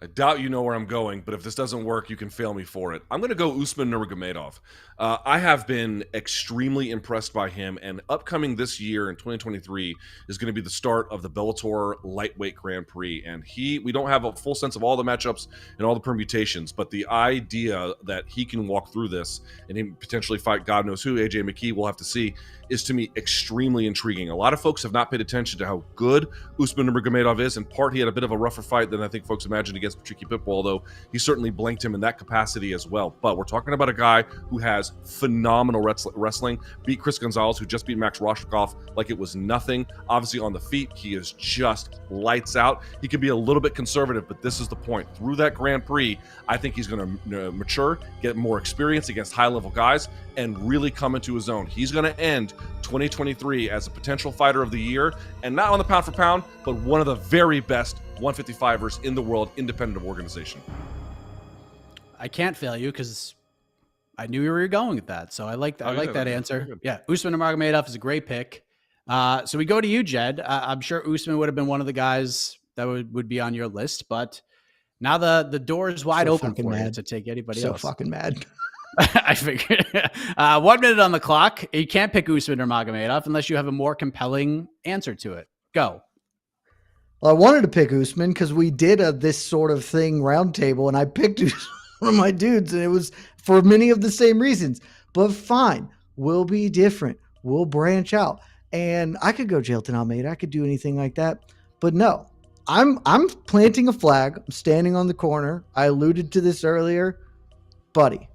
I doubt you know where I'm going, but if this doesn't work, you can fail me for it. I'm going to go Usman Nurmagomedov. I have been extremely impressed by him, and upcoming this year in 2023 is going to be the start of the Bellator Lightweight Grand Prix. And we don't have a full sense of all the matchups and all the permutations, but the idea that he can walk through this and he potentially fight God knows who, AJ McKee, we'll have to see, is to me extremely intriguing. A lot of folks have not paid attention to how good Usman Nurmagomedov is. In part, he had a bit of a rougher fight than I think folks imagined against Patricky Pitbull, although he certainly blanked him in that capacity as well. But we're talking about a guy who has phenomenal wrestling, beat Chris Gonzalez, who just beat Max Roshnikov like it was nothing. Obviously on the feet, he is just lights out. He can be a little bit conservative, but this is the point. Through that Grand Prix, I think he's going to mature, get more experience against high-level guys, and really come into his own. He's going to end 2023 as a potential fighter of the year, and not on the pound for pound, but one of the very best 155ers in the world, independent of organization. I can't fail you because I knew you were going with that. So I like that answer. Yeah, Usman Nurmagomedov is a great pick. So we go to you, Jed. I'm sure Usman would have been one of the guys that would be on your list, but now the door is wide open for you to take anybody else. So fucking mad. I figured. 1 minute on the clock. You can't pick Usman Nurmagomedov unless you have a more compelling answer to it. Go. Well, I wanted to pick Usman because we did this sort of thing roundtable, and I picked one of my dudes, and it was for many of the same reasons. But fine, we'll be different. We'll branch out, and I could go Jailton Almeida. I could do anything like that, but no. I'm planting a flag. I'm standing on the corner. I alluded to this earlier, buddy.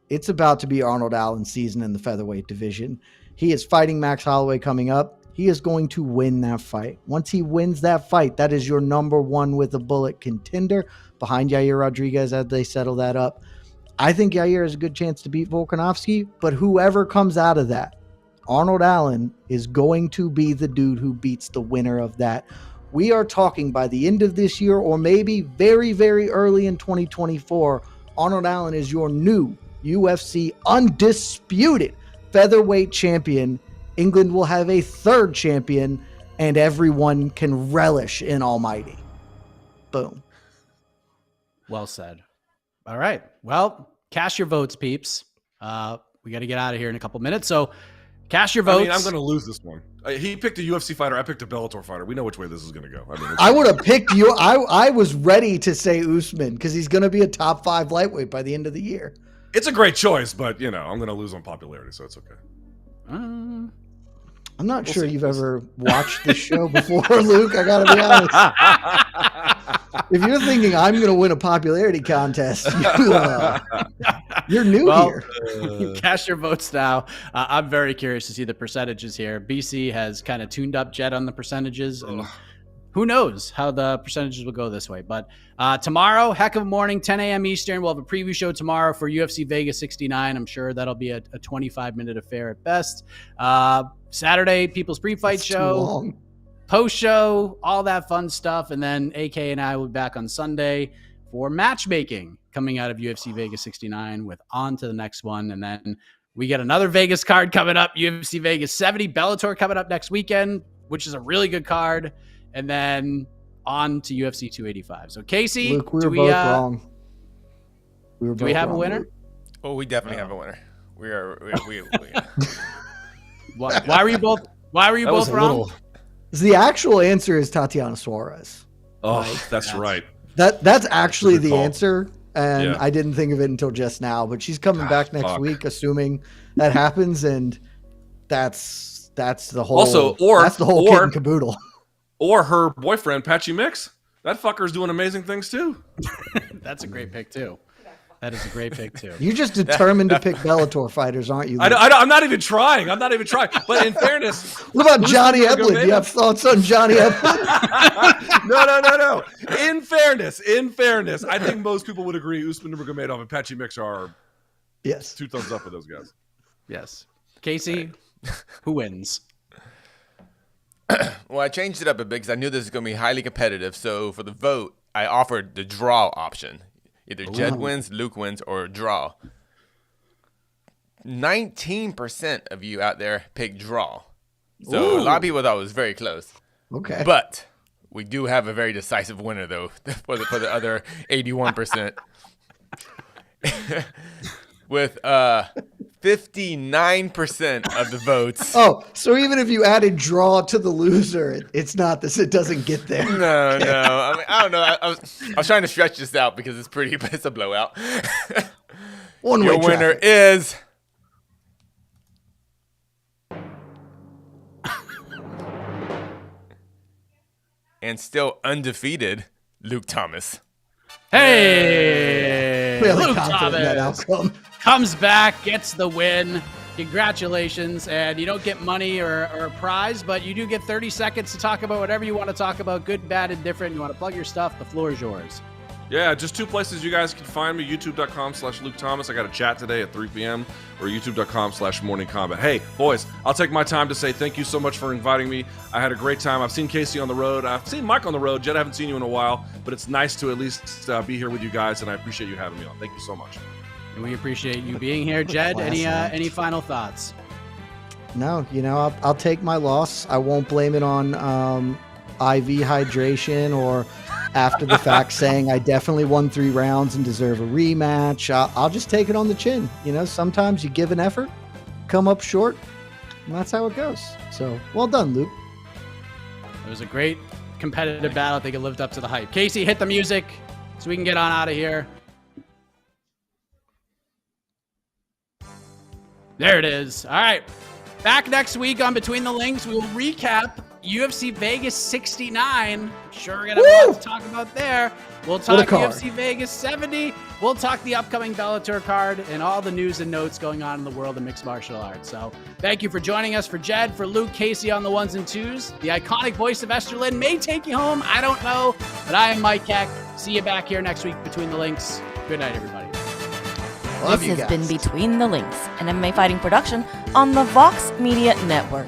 It's about to be Arnold Allen's season in the featherweight division. He is fighting Max Holloway coming up. He is going to win that fight. Once he wins that fight, that is your number one with a bullet contender behind Yair Rodriguez as they settle that up. I think Yair has a good chance to beat Volkanovski, but whoever comes out of that, Arnold Allen is going to be the dude who beats the winner of that. We are talking by the end of this year or maybe very, very early in 2024, Arnold Allen is your new UFC undisputed featherweight champion. England will have a third champion, and everyone can relish in Almighty. Boom. Well said. All right. Well, cast your votes, peeps. We got to get out of here in a couple minutes, so cast your votes. I'm going to lose this one. He picked a UFC fighter. I picked a Bellator fighter. We know which way this is going to go. I would have picked you. I was ready to say Usman because he's going to be a top 5 lightweight by the end of the year. It's a great choice, but, I'm going to lose on popularity, so it's okay. I'm not sure you've ever watched this show before, Luke. I got to be honest. If you're thinking I'm going to win a popularity contest, you're new here. Cast your votes now. I'm very curious to see the percentages here. BC has kind of tuned up Jed on the percentages, and who knows how the percentages will go this way. But tomorrow, heck of a morning, 10 a.m. Eastern. We'll have a preview show tomorrow for UFC Vegas 69. I'm sure that'll be a 25-minute affair at best. Saturday, People's Pre-Fight That's Show, post-show, all that fun stuff. And then AK and I will be back on Sunday for matchmaking coming out of UFC Vegas 69 with on to the next one. And then we get another Vegas card coming up, UFC Vegas 70, Bellator coming up next weekend, which is a really good card. And then on to UFC 285. So Casey, Luke, we were both wrong. Do we have a winner? Oh, we definitely have a winner. We Why were you both wrong? The actual answer is Tatiana Suarez. Oh, that's right. That's actually the call. answer. And I didn't think of it until just now, but she's coming back next week, assuming that happens. And that's the whole, that's the whole kit and caboodle. Or her boyfriend, Patchy Mix. That fucker's doing amazing things too. That's a great pick too. That is a great pick too. You're just determined to pick Bellator fighters, aren't you? I'm not even trying. But in fairness, what about Johnny Eblin? Do you have thoughts on Johnny Eblin? No. In fairness, I think most people would agree Usman Nurmagomedov and Patchy Mix are 2 thumbs up for those guys. Yes. Casey, who wins? Well, I changed it up a bit because I knew this was going to be highly competitive. So for the vote, I offered the draw option. Either Jed wins, Luke wins, or draw. 19% of you out there picked draw. So a lot of people thought it was very close. Okay. But we do have a very decisive winner, though, for the other 81%. With 59% of the votes. Oh, so even if you added draw to the loser, it's not this. It doesn't get there. No. I mean, I don't know. I was trying to stretch this out because it's a blowout. Your winner is and still undefeated, Luke Thomas. Hey, Really Luke confident in that Thomas outcome. comes back, gets the win. Congratulations. And you don't get money or a prize, but you do get 30 seconds to talk about whatever you want to talk about, good, bad, and different. You want to plug your stuff, the floor is yours. Yeah, just 2 places you guys can find me, youtube.com/Luke Thomas. I got a chat today at 3 p.m. or youtube.com/Morning Combat. Hey, boys, I'll take my time to say thank you so much for inviting me. I had a great time. I've seen Casey on the road. I've seen Mike on the road. Jed, I haven't seen you in a while, but it's nice to at least be here with you guys, and I appreciate you having me on. Thank you so much. And we appreciate you being here. Jed, any final thoughts? No, I'll take my loss. I won't blame it on IV hydration or after the fact saying I definitely won 3 rounds and deserve a rematch. I'll just take it on the chin. Sometimes you give an effort, come up short, and that's how it goes. So well done, Luke. It was a great competitive battle. I think it lived up to the hype. Casey, hit the music so we can get on out of here. There it is. All right. Back next week on Between the Links. We will recap UFC Vegas 69. Sure, we're going to have a lot to talk about there. We'll talk UFC Vegas 70. We'll talk the upcoming Bellator card and all the news and notes going on in the world of mixed martial arts. So thank you for joining us. For Jed, for Luke, Casey on the ones and twos. The iconic voice of Esther Lynn may take you home. I don't know. But I am Mike Keck. See you back here next week Between the Links. Good night, everybody. This has been Between the Links, an MMA fighting production on the Vox Media Network.